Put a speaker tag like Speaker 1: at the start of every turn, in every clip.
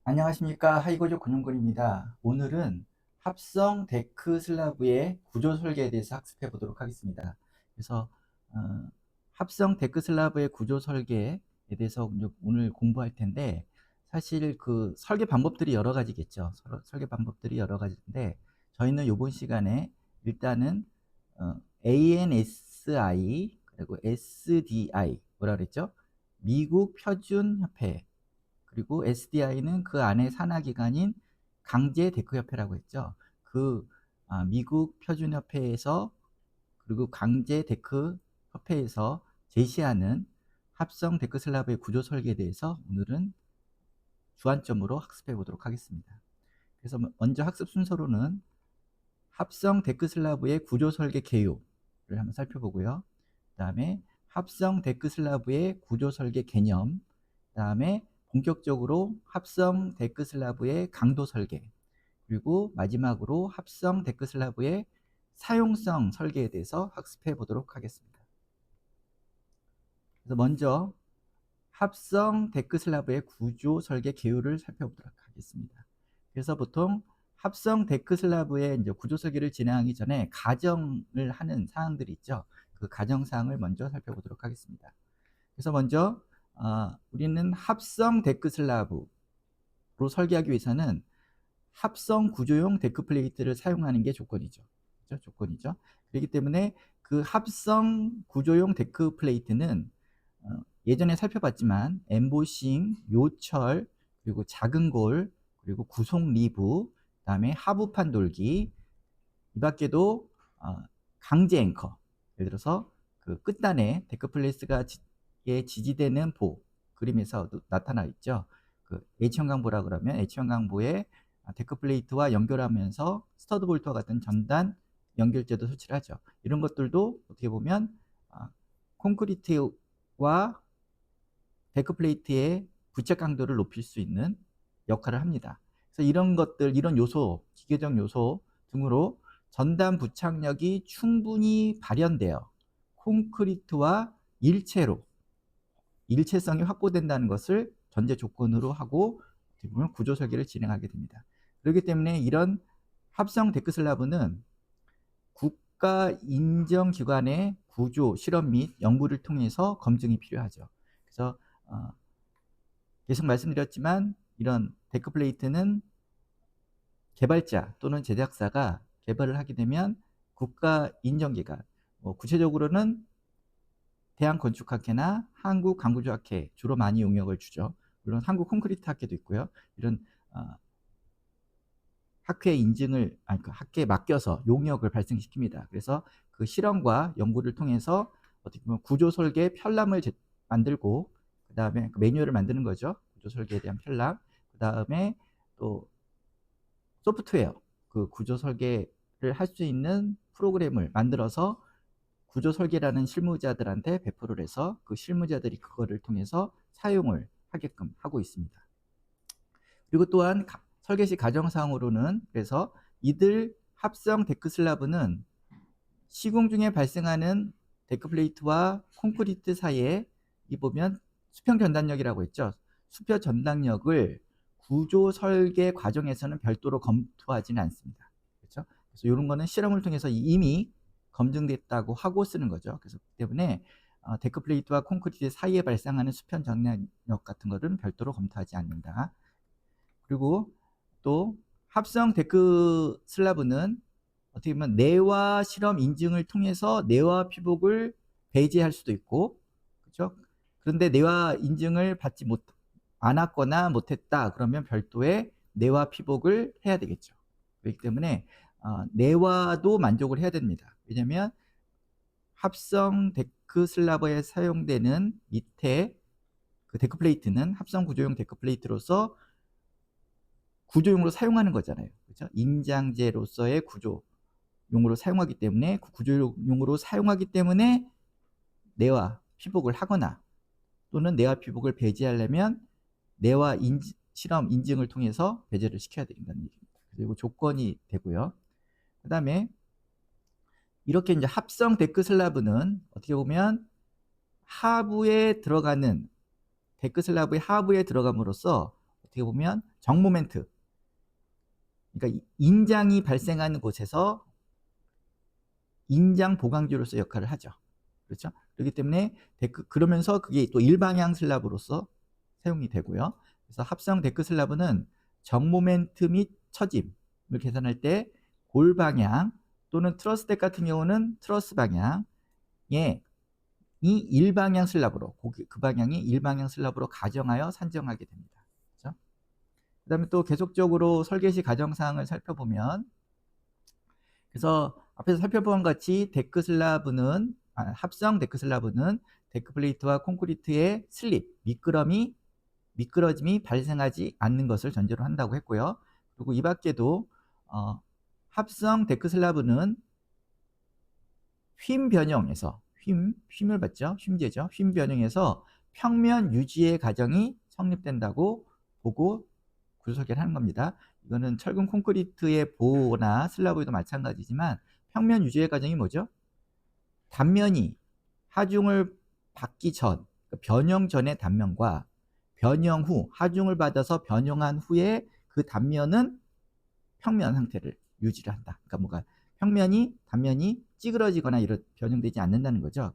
Speaker 1: 안녕하십니까. 하이고조 근용근입니다. 오늘은 합성 데크 슬라브의 구조 설계에 대해서 학습해 보도록 하겠습니다. 그래서 합성 데크 슬라브의 구조 설계에 대해서 오늘 공부할 텐데, 사실 그 설계 방법들이 여러 가지겠죠. 설계 방법들이 여러 가지인데, 저희는 이번 시간에 일단은 ANSI 그리고 SDI 뭐라 그랬죠? 미국 표준 협회, 그리고 SDI는 그 안에 산하기관인 강제 데크협회라고 했죠. 그 미국 표준협회에서, 그리고 강제 데크협회에서 제시하는 합성 데크 슬라브의 구조 설계에 대해서 오늘은 주안점으로 학습해 보도록 하겠습니다. 그래서 먼저 학습 순서로는 합성 데크 슬라브의 구조 설계 개요를 한번 살펴보고요. 그 다음에 합성 데크 슬라브의 구조 설계 개념, 그 다음에 본격적으로 합성 데크 슬라브의 강도 설계, 그리고 마지막으로 합성 데크 슬라브의 사용성 설계에 대해서 학습해 보도록 하겠습니다. 그래서 먼저 합성 데크 슬라브의 구조 설계 개요를 살펴보도록 하겠습니다. 그래서 보통 합성 데크 슬라브의 이제 구조 설계를 진행하기 전에 가정을 하는 사항들이 있죠. 그 가정 사항을 먼저 살펴보도록 하겠습니다. 그래서 먼저 우리는 합성 데크 슬라브로 설계하기 위해서는 합성 구조용 데크 플레이트를 사용하는 게 조건이죠. 그렇죠? 조건이죠. 그렇기 때문에 그 합성 구조용 데크 플레이트는 예전에 살펴봤지만 엠보싱, 요철, 그리고 작은 골, 그리고 구속 리브, 그다음에 하부판 돌기, 이 밖에도 강제 앵커, 예를 들어서 그 끝단에 데크플레이스가 지지되는 보, 그림에서 나타나 있죠. 그 H형광보라 그러면 H형광보에 데크플레이트와 연결하면서 스터드 볼트와 같은 전단 연결제도 설치를 하죠. 이런 것들도 어떻게 보면 콘크리트와 데크플레이트의 부착 강도를 높일 수 있는 역할을 합니다. 그래서 이런 것들, 이런 요소, 기계적 요소 등으로 전단 부착력이 충분히 발현되어 콘크리트와 일체성이 확보된다는 것을 전제 조건으로 하고 구조 설계를 진행하게 됩니다. 그렇기 때문에 이런 합성 데크 슬라브는 국가 인정 기관의 구조, 실험 및 연구를 통해서 검증이 필요하죠. 그래서 계속 말씀드렸지만 이런 데크 플레이트는 개발자 또는 제작사가 개발을 하게 되면 국가 인정기관, 구체적으로는 대한건축학회나 한국강구조학회 주로 많이 용역을 주죠. 물론 한국콘크리트학회도 있고요. 이런 학회 인증을, 그 학회에 맡겨서 용역을 발생시킵니다. 그래서 그 실험과 연구를 통해서 어떻게 보면 구조 설계 편람을 만들고, 그 다음에 그 매뉴얼을 만드는 거죠. 구조 설계에 대한 편람. 그 다음에 또 소프트웨어, 그 구조 설계를 할 수 있는 프로그램을 만들어서 구조 설계라는 실무자들한테 배포를 해서 그 실무자들이 그거를 통해서 사용을 하게끔 하고 있습니다. 그리고 또한 설계 시 가정사항으로는, 그래서 이들 합성 데크 슬라브는 시공 중에 발생하는 데크 플레이트와 콘크리트 사이에, 이 보면 수평 전단력이라고 했죠. 수평 전단력을 구조 설계 과정에서는 별도로 검토하지는 않습니다. 그렇죠? 그래서 이런 거는 실험을 통해서 이미 검증됐다고 하고 쓰는 거죠. 그래서 때문에 데크 플레이트와 콘크리트 사이에 발생하는 수평 전단력 같은 거는 별도로 검토하지 않는다. 그리고 또 합성 데크 슬라브는 어떻게 보면 내화 실험 인증을 통해서 내화 피복을 배제할 수도 있고, 그렇죠? 그런데 내화 인증을 받지 않았거나 못했다 그러면 별도의 내화 피복을 해야 되겠죠. 그렇기 때문에 내화도 만족을 해야 됩니다. 왜냐하면 합성 데크 슬라브에 사용되는 밑에 그 데크 플레이트는 합성 구조용 데크 플레이트로서 구조용으로 사용하는 거잖아요. 그렇죠? 인장제로서의 구조용으로 사용하기 때문에, 그 구조용으로 사용하기 때문에 내화 피복을 하거나 또는 내화 피복을 배제하려면 내화 실험 인증을 통해서 배제를 시켜야 된다는 얘기입니다. 그리고 조건이 되고요. 그 다음에 이렇게 이제 합성 데크 슬라브는 어떻게 보면 하부에 들어가는, 데크 슬라브의 하부에 들어감으로써 어떻게 보면 정모멘트, 그러니까 인장이 발생하는 곳에서 인장 보강주로서 역할을 하죠. 그렇죠? 그렇기 때문에 그러면서 그게 또 일방향 슬라브로서 사용이 되고요. 그래서 합성 데크 슬라브는 정모멘트 및 처짐을 계산할 때 골방향 또는 트러스 덱 같은 경우는 트러스 방향에 이 일방향 슬라브로, 그 방향이 일방향 슬라브로 가정하여 산정하게 됩니다. 그렇죠? 그 다음에 또 계속적으로 설계 시 가정사항을 살펴보면, 그래서 앞에서 살펴본 것 같이 합성 데크 슬라브는 데크 플레이트와 콘크리트의 슬립, 미끄러짐이 발생하지 않는 것을 전제로 한다고 했고요. 그리고 이 밖에도 합성 데크 슬라브는 휨 변형에서 휨을 봤죠? 휨제죠. 휨 변형에서 평면 유지의 과정이 성립된다고 보고 구조설계를 하는 겁니다. 이거는 철근 콘크리트의 보호나 슬라브에도 마찬가지지만 평면 유지의 과정이 뭐죠? 단면이 하중을 받기 전, 변형 전의 단면과 변형 후, 하중을 받아서 변형한 후에 그 단면은 평면 상태를 유지를 한다. 그러니까 뭐가 단면이 찌그러지거나 이런 변형되지 않는다는 거죠.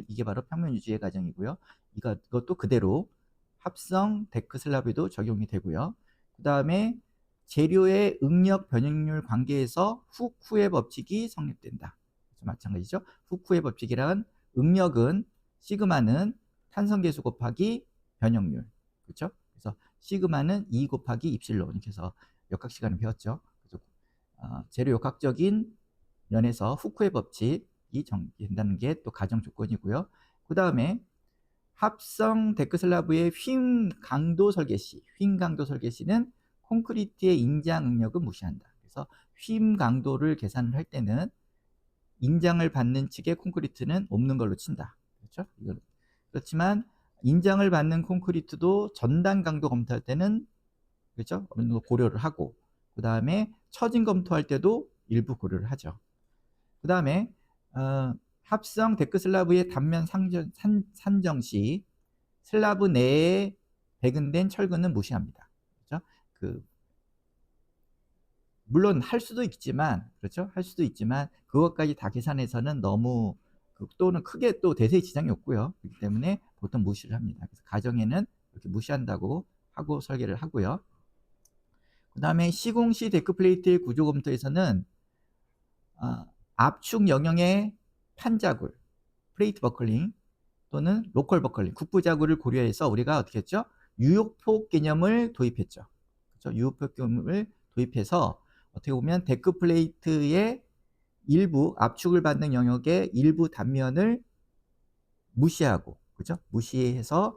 Speaker 1: 이게 바로 평면 유지의 과정이고요. 이것도 그대로 합성 데크 슬라브에도 적용이 되고요. 그 다음에 재료의 응력 변형률 관계에서 후쿠의 법칙이 성립된다. 마찬가지죠. 후쿠의 법칙이란 응력은 시그마는 탄성계수 곱하기 변형률. 그렇죠? 그래서 시그마는 2 곱하기 입실론. 이렇게 해서 역학 시간을 배웠죠. 그래서 재료 역학적인 면에서 후쿠의 법칙이 정된다는 게 또 가정 조건이고요. 그 다음에 합성 데크 슬라브의 휨 강도 설계 시는 콘크리트의 인장 응력은 무시한다. 그래서 휨 강도를 계산을 할 때는 인장을 받는 측의 콘크리트는 없는 걸로 친다. 그렇죠? 그렇지만 인장을 받는 콘크리트도 전단 강도 검토할 때는, 그렇죠? 어느 정도 고려를 하고, 그 다음에 처진 검토할 때도 일부 고려를 하죠. 그 다음에 합성 데크 슬라브의 단면 산정 시 슬라브 내에 배근된 철근은 무시합니다. 그렇죠? 물론 할 수도 있지만, 그렇죠? 할 수도 있지만 그것까지 다 계산해서는 너무 또는 크게 또 대세에 지장이 없고요. 그렇기 때문에 보통 무시를 합니다. 그래서 가정에는 이렇게 무시한다고 하고 설계를 하고요. 그 다음에 시공시 데크 플레이트의 구조 검토에서는 압축 영역의 판자굴, 플레이트 버클링 또는 로컬 버클링, 국부자굴을 고려해서 우리가 어떻게 했죠? 유효폭 개념을 도입했죠. 그렇죠? 유효폭 개념을 도입해서 어떻게 보면 데크 플레이트의 일부 압축을 받는 영역의 일부 단면을 무시하고, 그죠? 무시해서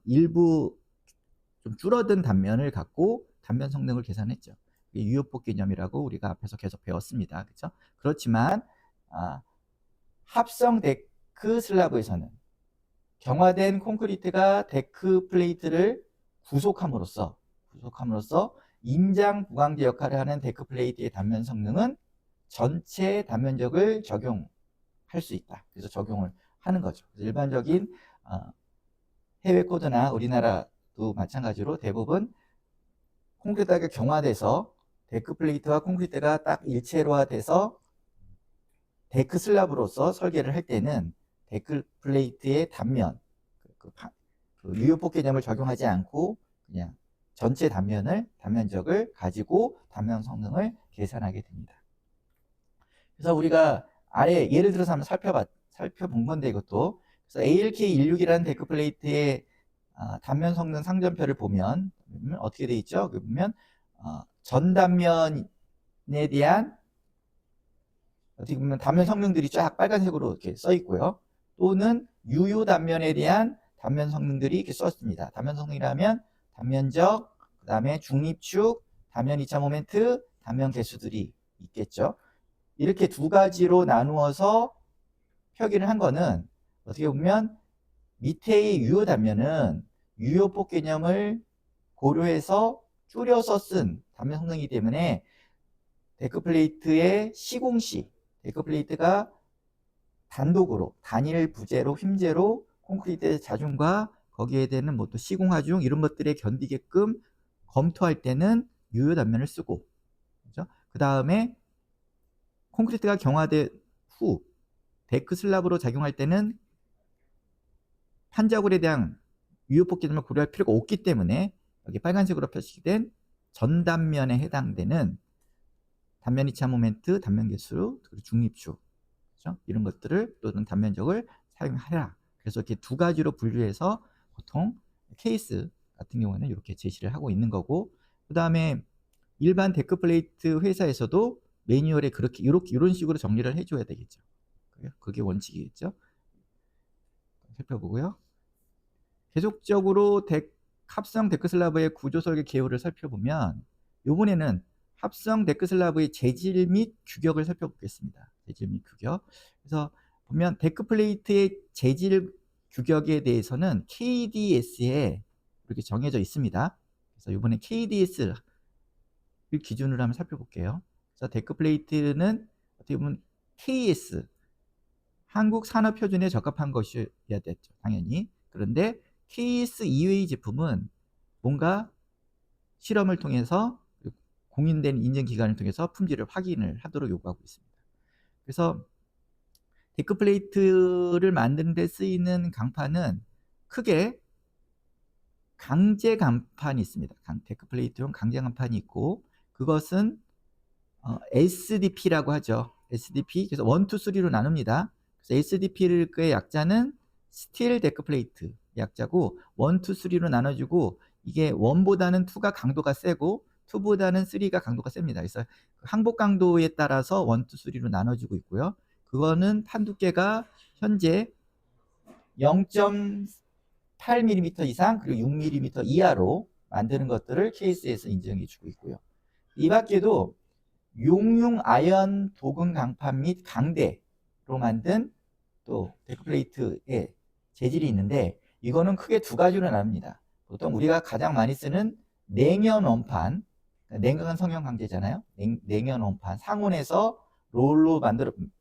Speaker 1: 일부 좀 줄어든 단면을 갖고 단면 성능을 계산했죠. 유효폭 개념이라고 우리가 앞에서 계속 배웠습니다. 그렇죠? 그렇지만 합성 데크 슬라브에서는 경화된 콘크리트가 데크 플레이트를 구속함으로써 인장 부강제 역할을 하는 데크 플레이트의 단면 성능은 전체 단면적을 적용할 수 있다. 그래서 적용을 하는 거죠. 일반적인 해외 코드나 우리나라도 마찬가지로 대부분 콘크리트가 경화돼서 데크 플레이트와 콘크리트가 딱 일체로화돼서 데크 슬라브로서 설계를 할 때는 데크 플레이트의 단면, 유효폭 개념을 적용하지 않고 그냥 전체 단면적을 가지고 단면 성능을 계산하게 됩니다. 그래서 우리가 아래 예를 들어서 한번 살펴본 건데, 이것도 그래서 ALK16이라는 데크 플레이트의 단면 성능 상전표를 보면 어떻게 돼 있죠? 보면 전 단면에 대한 어떻게 보면 단면 성능들이 쫙 빨간색으로 이렇게 써 있고요. 또는 유효 단면에 대한 단면 성능들이 이렇게 썼습니다. 단면 성능이라면 단면적, 그 다음에 중립축, 단면 2차 모멘트, 단면 개수들이 있겠죠. 이렇게 두 가지로 나누어서 표기를 한 거는 어떻게 보면 밑에의 유효 단면은 유효폭 개념을 고려해서 줄여서 쓴 단면 성능이기 때문에 데크 플레이트의 시공시, 데크 플레이트가 단독으로 단일 부재로 휨제로 콘크리트의 자중과 거기에 대한 뭐 또 시공 하중 이런 것들에 견디게끔 검토할 때는 유효 단면을 쓰고, 그죠? 그 다음에 콘크리트가 경화된 후 데크 슬랍으로 작용할 때는 판자골에 대한 유효 폭기점을 고려할 필요가 없기 때문에 여기 빨간색으로 표시된 전단면에 해당되는 단면 이차 모멘트, 단면 개수, 그리고 중립축, 그렇죠? 이런 것들을 또는 단면적을 사용하라. 그래서 이렇게 두 가지로 분류해서 보통 케이스 같은 경우는 이렇게 제시를 하고 있는 거고, 그 다음에 일반 데크 플레이트 회사에서도 매뉴얼에 그렇게 이런 식으로 정리를 해줘야 되겠죠. 그게 원칙이겠죠. 살펴보고요. 계속적으로 합성 데크 슬라브의 구조 설계 개요를 살펴보면 이번에는 합성 데크 슬라브의 재질 및 규격을 살펴보겠습니다. 재질 및 규격. 그래서 보면 데크 플레이트의 재질 규격에 대해서는 KDS에 이렇게 정해져 있습니다. 그래서 이번에 KDS를 기준으로 한번 살펴볼게요. 그래서 데크 플레이트는 어떻게 보면 KS 한국 산업 표준에 적합한 것이어야 됐죠. 당연히. 그런데 KS 이외의 제품은 뭔가 실험을 통해서 공인된 인증 기관을 통해서 품질을 확인을 하도록 요구하고 있습니다. 그래서 데크 플레이트를 만드는 데 쓰이는 강판은 크게 강제 강판이 있습니다. 데크 플레이트용 강제 강판이 있고, 그것은 SDP라고 하죠. SDP. 그래서 1, 2, 3로 나눕니다. 그래서 SDP의 약자는 스틸 데크 플레이트 약자고, 1, 2, 3로 나눠주고, 이게 1보다는 2가 강도가 세고 2보다는 3가 강도가 셉니다. 그래서 항복 강도에 따라서 1, 2, 3로 나눠주고 있고요. 그거는 판 두께가 현재 0.8mm 이상 그리고 6mm 이하로 만드는 것들을 KS에서 인정해 주고 있고요. 이 밖에도 용융 아연 도금 강판 및 강대로 만든 또 데크플레이트의 재질이 있는데, 이거는 크게 두 가지로 나눕니다. 보통 우리가 가장 많이 쓰는 냉연 원판, 냉각은 성형 강제잖아요. 냉연 원판, 상온에서 롤로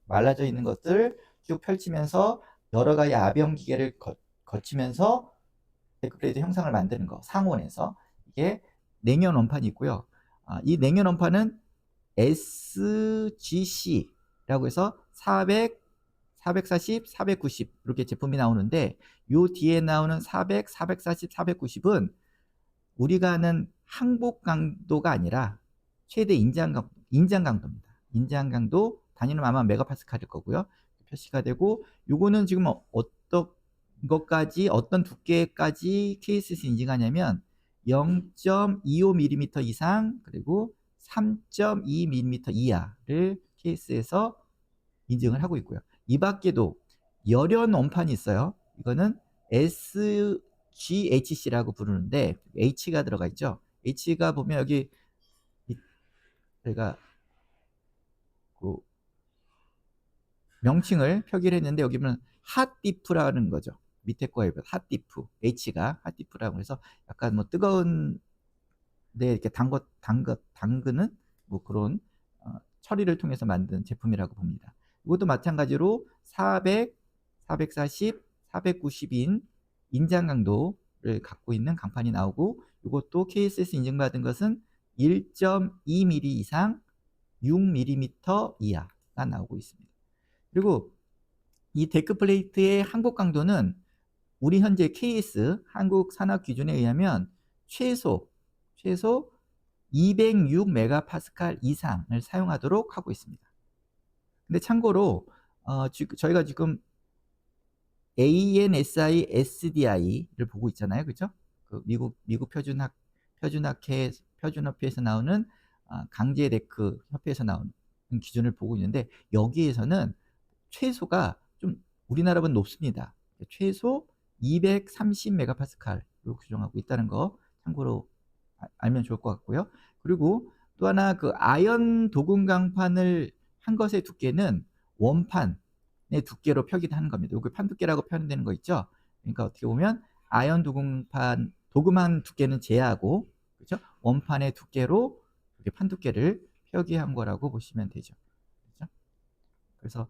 Speaker 1: 말라져 있는 것들 쭉 펼치면서 여러 가지 아병 기계를 거치면서 데크플레이트 형상을 만드는 거, 상온에서. 이게 냉연 원판이 있고요. 이 냉연 원판은 SGC라고 해서 400, 440, 490 이렇게 제품이 나오는데, 요 뒤에 나오는 400, 440, 490은 우리가 아는 항복 강도가 아니라 최대 인장 강도입니다. 인장 강도 단위는 아마 메가파스칼일 거고요. 표시가 되고, 요거는 지금 어떤 것까지, 어떤 두께까지 KS에서 인증하냐면 0.25mm 이상 그리고 3.2mm 이하를 KS에서 인증을 하고 있고요. 이 밖에도 열연 원판이 있어요. 이거는 SGHC라고 부르는데 H가 들어가 있죠. H가 보면 여기 제가 그 명칭을 표기를 했는데, 여기 보면 핫디프라는 거죠. 밑에 거에 핫디프, H가 핫디프라고 해서 약간 뭐 뜨거운 데 이렇게 담그는 뭐 그런 처리를 통해서 만든 제품이라고 봅니다. 이것도 마찬가지로 400, 440, 490인 인장 강도를 갖고 있는 강판이 나오고, 이것도 KS에서 인증받은 것은 1.2mm 이상 6mm 이하가 나오고 있습니다. 그리고 이 데크 플레이트의 항복 강도는 우리 현재 KS 한국 산업 기준에 의하면 최소 206 메가파스칼 이상을 사용하도록 하고 있습니다. 근데 참고로 저희가 지금 ANSI SDI를 보고 있잖아요, 그죠? 그 미국 표준협회에서 나오는 강제 데크 협회에서 나오는 기준을 보고 있는데, 여기에서는 최소가 좀 우리나라보다 높습니다. 최소 230 메가파스칼로 규정하고 있다는 거 참고로 알면 좋을 것 같고요. 그리고 또 하나, 그 아연 도금 강판을 한 것의 두께는 원판의 두께로 표기하는 겁니다. 여기 판 두께라고 표현되는 거 있죠. 그러니까 어떻게 보면 아연 도금한 두께는 제하고, 그렇죠? 원판의 두께로 이렇게 판 두께를 표기한 거라고 보시면 되죠. 그렇죠? 그래서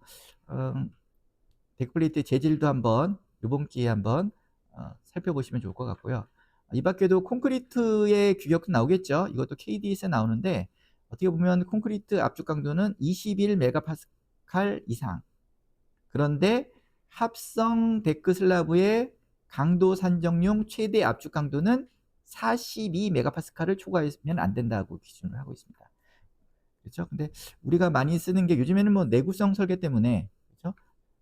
Speaker 1: 데크플레이트 재질도 한번 이번 기회에 한번 살펴보시면 좋을 것 같고요. 이 밖에도 콘크리트의 규격도 나오겠죠. 이것도 KDS에 나오는데 어떻게 보면 콘크리트 압축 강도는 21 메가파스칼 이상. 그런데 합성 데크 슬라브의 강도 산정용 최대 압축 강도는 42 메가파스칼을 초과하면 안 된다고 기준을 하고 있습니다. 그렇죠? 근데 우리가 많이 쓰는 게 요즘에는 뭐 내구성 설계 때문에 그렇죠?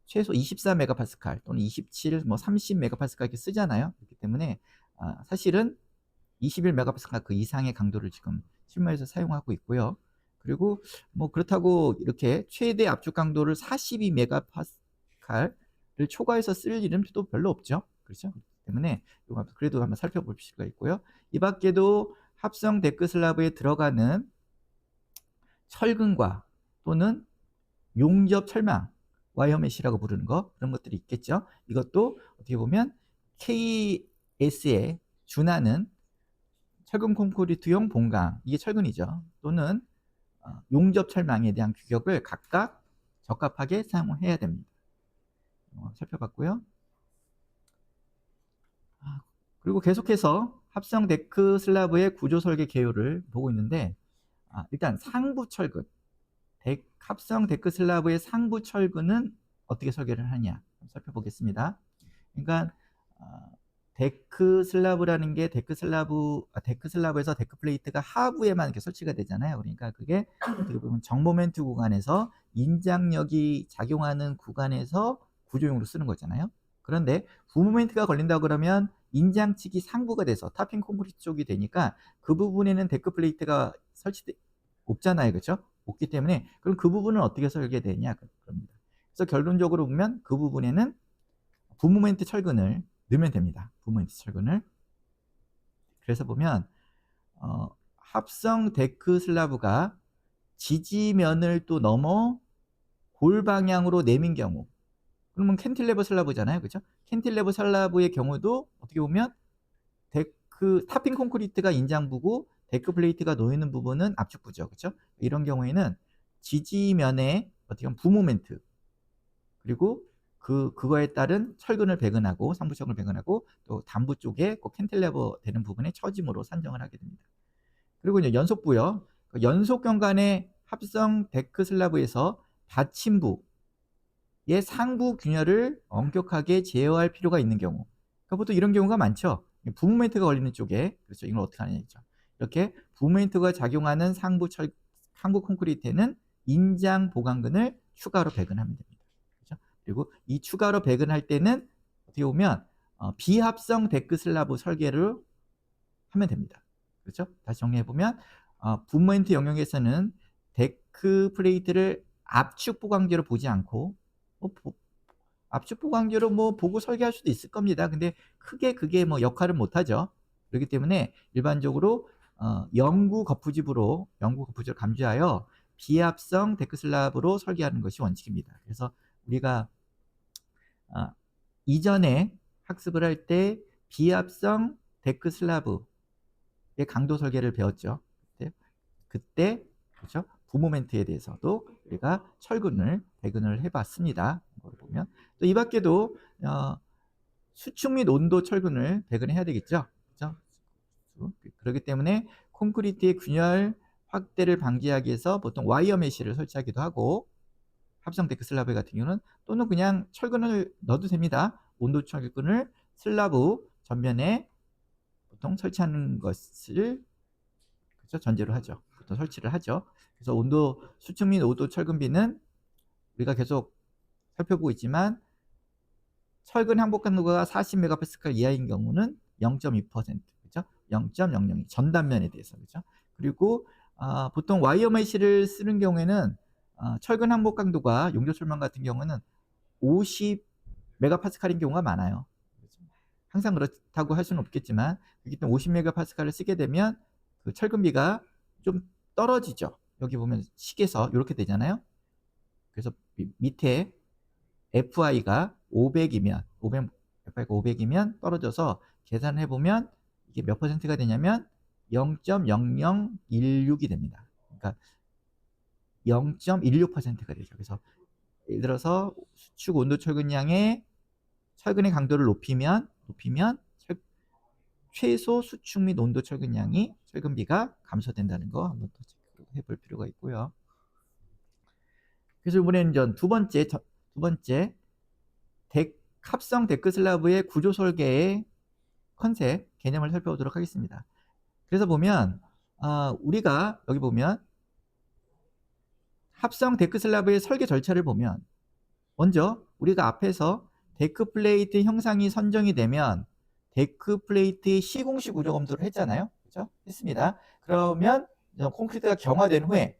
Speaker 1: 최소 24 메가파스칼 또는 27, 뭐 30 메가파스칼 이렇게 쓰잖아요. 그렇기 때문에 사실은 21 메가파스칼 그 이상의 강도를 지금 실무에서 사용하고 있고요. 그리고 뭐 그렇다고 이렇게 최대 압축 강도를 42 메가파스칼을 초과해서 쓸 일은 또 별로 없죠. 그렇죠? 그렇기 때문에 이거 그래도 한번 살펴볼 필요가 있고요. 이 밖에도 합성 데크 슬라브에 들어가는 철근과 또는 용접 철망, 와이어 메시라고 부르는 거, 그런 것들이 있겠죠. 이것도 어떻게 보면 KS에 준하는 철근 콘크리트용 본강, 이게 철근이죠. 또는 용접 철망에 대한 규격을 각각 적합하게 사용해야 됩니다. 살펴봤고요. 그리고 계속해서 합성 데크 슬라브의 구조 설계 개요를 보고 있는데 일단 상부 철근, 합성 데크 슬라브의 상부 철근은 어떻게 설계를 하냐 살펴보겠습니다. 그러니까 데크 슬라브라는 게 데크 슬라브에서 데크 플레이트가 하부에만 이렇게 설치가 되잖아요. 그러니까 그게 어떻게 보면 정모멘트 구간에서 인장력이 작용하는 구간에서 구조용으로 쓰는 거잖아요. 그런데 부모멘트가 걸린다 그러면 인장측이 상부가 돼서 타핑 콘크리트 쪽이 되니까 그 부분에는 데크 플레이트가 설치돼 없잖아요. 그렇죠? 없기 때문에 그럼 그 부분은 어떻게 설계되냐 그럽니다. 그래서 결론적으로 보면 그 부분에는 부모멘트 철근을 넣으면 됩니다. 부모멘트 철근을. 그래서 보면 합성 데크 슬라브가 지지면을 또 넘어 골 방향으로 내민 경우, 그러면 캔틸레버 슬라브잖아요. 그렇죠? 캔틸레버 슬라브의 경우도 어떻게 보면 데크 타핑 콘크리트가 인장부고 데크 플레이트가 놓이는 부분은 압축부죠. 그렇죠? 이런 경우에는 지지면에 어떻게 보면 부모멘트, 그리고 그거에 따른 철근을 배근하고 상부철근을 배근하고 또 단부 쪽에 꼭 캔틸레버 되는 부분에 처짐으로 산정을 하게 됩니다. 그리고 이제 연속부요. 연속 경관의 합성 데크 슬라브에서 받침부의 상부 균열을 엄격하게 제어할 필요가 있는 경우. 그러니까 보통 이런 경우가 많죠. 부모멘트가 걸리는 쪽에 그렇죠. 이걸 어떻게 하냐죠. 이렇게 부모멘트가 작용하는 상부 콘크리트에는 인장 보강근을 추가로 배근하면 됩니다. 그리고 이 추가로 배근할 때는 어떻게 보면 비합성 데크 슬라브 설계를 하면 됩니다. 그렇죠? 다시 정리해보면 부모멘트 영역에서는 데크 플레이트를 압축 보강제로 보지 않고 압축 보강제로 뭐 보고 설계할 수도 있을 겁니다. 근데 크게 그게 뭐 역할은 못하죠. 그렇기 때문에 일반적으로 영구 거푸집으로 감지하여 비합성 데크 슬라브로 설계하는 것이 원칙입니다. 그래서 우리가 이전에 학습을 할 때 비합성 데크 슬라브의 강도 설계를 배웠죠. 그때 그렇죠? 부모멘트에 대해서도 우리가 철근을 배근을 해봤습니다. 이걸 보면 또 이 밖에도 수축 및 온도 철근을 배근해야 되겠죠. 그렇죠? 그렇기 때문에 콘크리트의 균열 확대를 방지하기 위해서 보통 와이어 메시를 설치하기도 하고 합성 데크 슬라브 같은 경우는 또는 그냥 철근을 넣어도 됩니다. 온도 철근을 슬라브 전면에 보통 설치하는 것을 그렇죠? 전제로 하죠. 보통 설치를 하죠. 그래서 온도 수축 및 온도 철근비는 우리가 계속 살펴보고 있지만 철근 항복 강도가 40 메가파스칼 이하인 경우는 0.2%, 그렇죠? 0.002 전단면에 대해서 그렇죠? 그리고 보통 와이어 메시를 쓰는 경우에는 철근 항복 강도가 용접 철망 같은 경우는 50 메가파스칼인 경우가 많아요. 항상 그렇다고 할 수는 없겠지만 그렇기 때문에 50 메가파스칼을 쓰게 되면 그 철근비가 좀 떨어지죠. 여기 보면 식에서 이렇게 되잖아요. 그래서 밑에 FI가 500이면 500이면 떨어져서 계산해 보면 이게 몇 퍼센트가 되냐면 0.0016이 됩니다. 그러니까 0.16%가 되죠. 그래서 예를 들어서 수축 온도 철근량의 철근의 강도를 높이면 최소 수축 및 온도 철근량이 철근비가 감소된다는 거 한번 더 해볼 필요가 있고요. 그래서 이번에는 이제 두 번째 합성 데크 슬라브의 구조 설계의 컨셉 개념을 살펴보도록 하겠습니다. 그래서 보면 우리가 여기 보면 합성 데크 슬라브의 설계 절차를 보면 먼저 우리가 앞에서 데크 플레이트 형상이 선정이 되면 데크 플레이트의 시공식 구조 검토를 했잖아요. 그렇죠? 했습니다. 그러면 콘크리트가 경화된 후에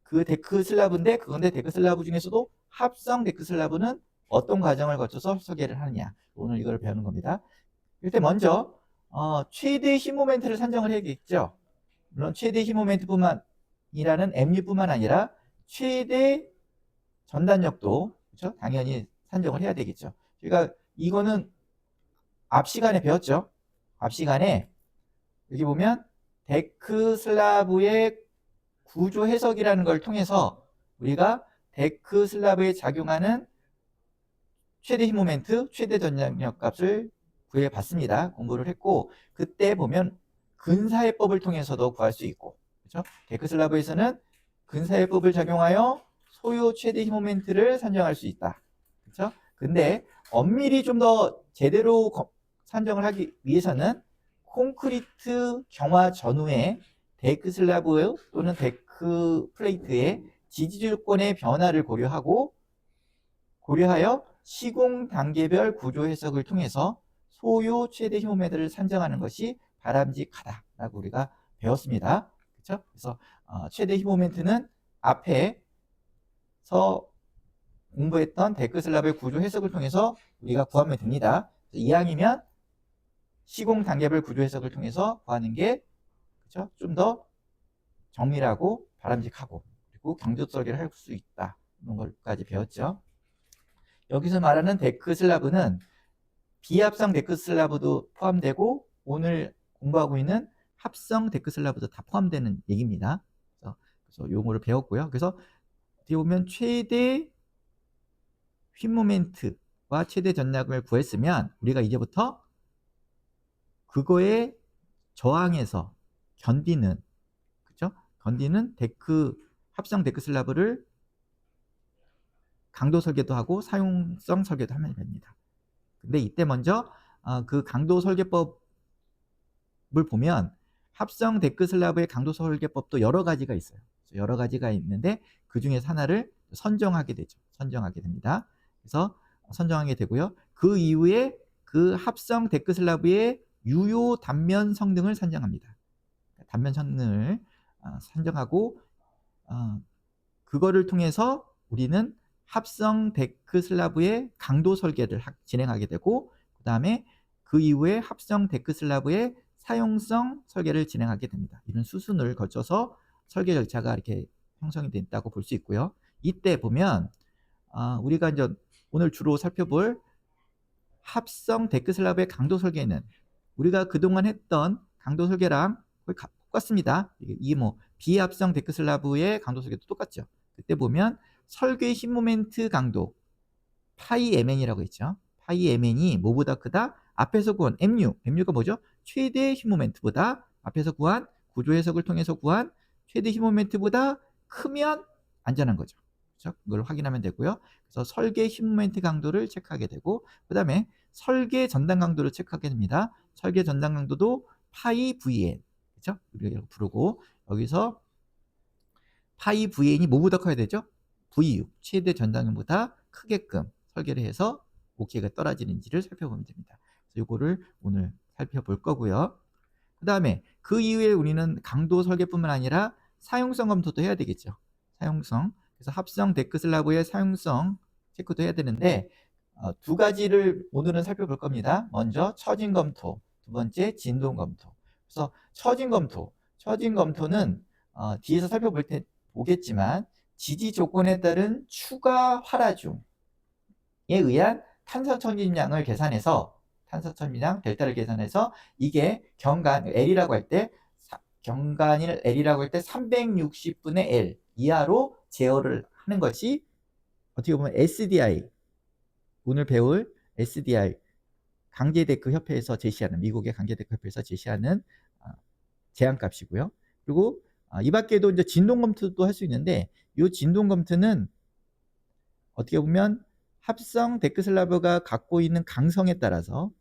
Speaker 1: 그 데크 슬라브인데 그건데 데크 슬라브 중에서도 합성 데크 슬라브는 어떤 과정을 거쳐서 설계를 하느냐. 오늘 이걸 배우는 겁니다. 일단 먼저 최대 힘 모멘트를 산정을 해야겠죠. 물론 최대 힘 모멘트뿐만이라는 MU뿐만 아니라 최대 전단력도 그렇죠? 당연히 산정을 해야 되겠죠. 그러니까 이거는 앞 시간에 배웠죠. 앞 시간에 여기 보면 데크 슬라브의 구조 해석이라는 걸 통해서 우리가 데크 슬라브에 작용하는 최대 힘 모멘트, 최대 전장력 값을 구해봤습니다. 공부를 했고 그때 보면 근사해법을 통해서도 구할 수 있고 그렇죠? 데크 슬라브에서는 근사해법을 작용하여 소요 최대 힘 모멘트를 산정할 수 있다. 그렇죠? 근데 엄밀히 좀 더 제대로 산정을 하기 위해서는 콘크리트 경화 전후에 데크 슬라브 또는 데크 플레이트의 지지 조건의 변화를 고려하여 시공 단계별 구조 해석을 통해서 소요 최대 힘 모멘트를 산정하는 것이 바람직하다라고 우리가 배웠습니다. 그렇죠? 그래서 최대 힘 모멘트는 앞에서 공부했던 데크 슬라브의 구조 해석을 통해서 우리가 구하면 됩니다. 이왕이면 시공 단계별 구조 해석을 통해서 구하는 게 그렇죠? 좀 더 정밀하고 바람직하고 그리고 경적 설계를 할 수 있다. 이런 것까지 배웠죠. 여기서 말하는 데크 슬라브는 비합성 데크 슬라브도 포함되고 오늘 공부하고 있는 합성 데크 슬라브도 다 포함되는 얘기입니다. 그래서 용어를 배웠고요. 그래서 어떻게 보면 최대 휨 모멘트와 최대 전략을 구했으면 우리가 이제부터 그거에 저항해서 견디는 그죠? 견디는 합성 데크 슬라브를 강도 설계도 하고 사용성 설계도 하면 됩니다. 근데 이때 먼저 그 강도 설계법을 보면 합성 데크 슬라브의 강도 설계법도 여러 가지가 있어요. 여러 가지가 있는데 그 중에서 하나를 선정하게 되죠. 선정하게 됩니다. 그래서 선정하게 되고요. 그 이후에 그 합성 데크 슬라브의 유효 단면 성능을 산정합니다. 단면 성능을 산정하고 그거를 통해서 우리는 합성 데크 슬라브의 강도 설계를 진행하게 되고 그 다음에 그 이후에 합성 데크 슬라브의 사용성 설계를 진행하게 됩니다. 이런 수순을 거쳐서 설계 절차가 이렇게 형성이 됐다고 볼 수 있고요. 이때 보면 우리가 이제 오늘 주로 살펴볼 합성 데크 슬라브의 강도 설계는 우리가 그동안 했던 강도 설계랑 거의 똑같습니다. 이게 뭐 비합성 데크 슬라브의 강도 설계도 똑같죠. 그때 보면 설계 힘 모멘트 강도 파이 mn이라고 했죠. 파이 mn이 뭐보다 크다? 앞에서 구한 MU가 뭐죠? 최대 힘 모멘트보다 앞에서 구한 구조 해석을 통해서 구한 최대 힘 모멘트보다 크면 안전한 거죠. 그렇죠? 그걸 확인하면 되고요. 그래서 설계 힘 모멘트 강도를 체크하게 되고 그 다음에 설계 전단 강도를 체크하게 됩니다. 설계 전단 강도도 파이 VN 그렇죠? 우리가 부르고 여기서 파이 VN이 뭐보다 커야 되죠? VU 최대 전단보다 크게끔 설계를 해서 오케이가 떨어지는지를 살펴보면 됩니다. 그래서 이거를 오늘 살펴볼 거고요. 그 다음에 그 이후에 우리는 강도 설계뿐만 아니라 사용성 검토도 해야 되겠죠. 사용성. 그래서 합성 데크 슬라브의 사용성 체크도 해야 되는데 두 가지를 오늘은 살펴볼 겁니다. 먼저 처진 검토, 두 번째 진동 검토. 그래서 처진 검토는 뒤에서 살펴볼 때 보겠지만 지지 조건에 따른 추가 활화중에 의한 탄소 처진량을 계산해서 탄소천미량 델타를 계산해서 이게 경간 L이라고 할 때 경간을 L이라고 할 때 360분의 L 이하로 제어를 하는 것이 어떻게 보면 SDI 오늘 배울 SDI 강제데크 협회에서 제시하는, 미국의 강제데크 협회에서 제시하는 제한값이고요. 그리고 이 밖에도 이제 진동 검토도 할 수 있는데, 이 진동 검토는 어떻게 보면 합성 데크 슬라브가 갖고 있는 강성에 따라서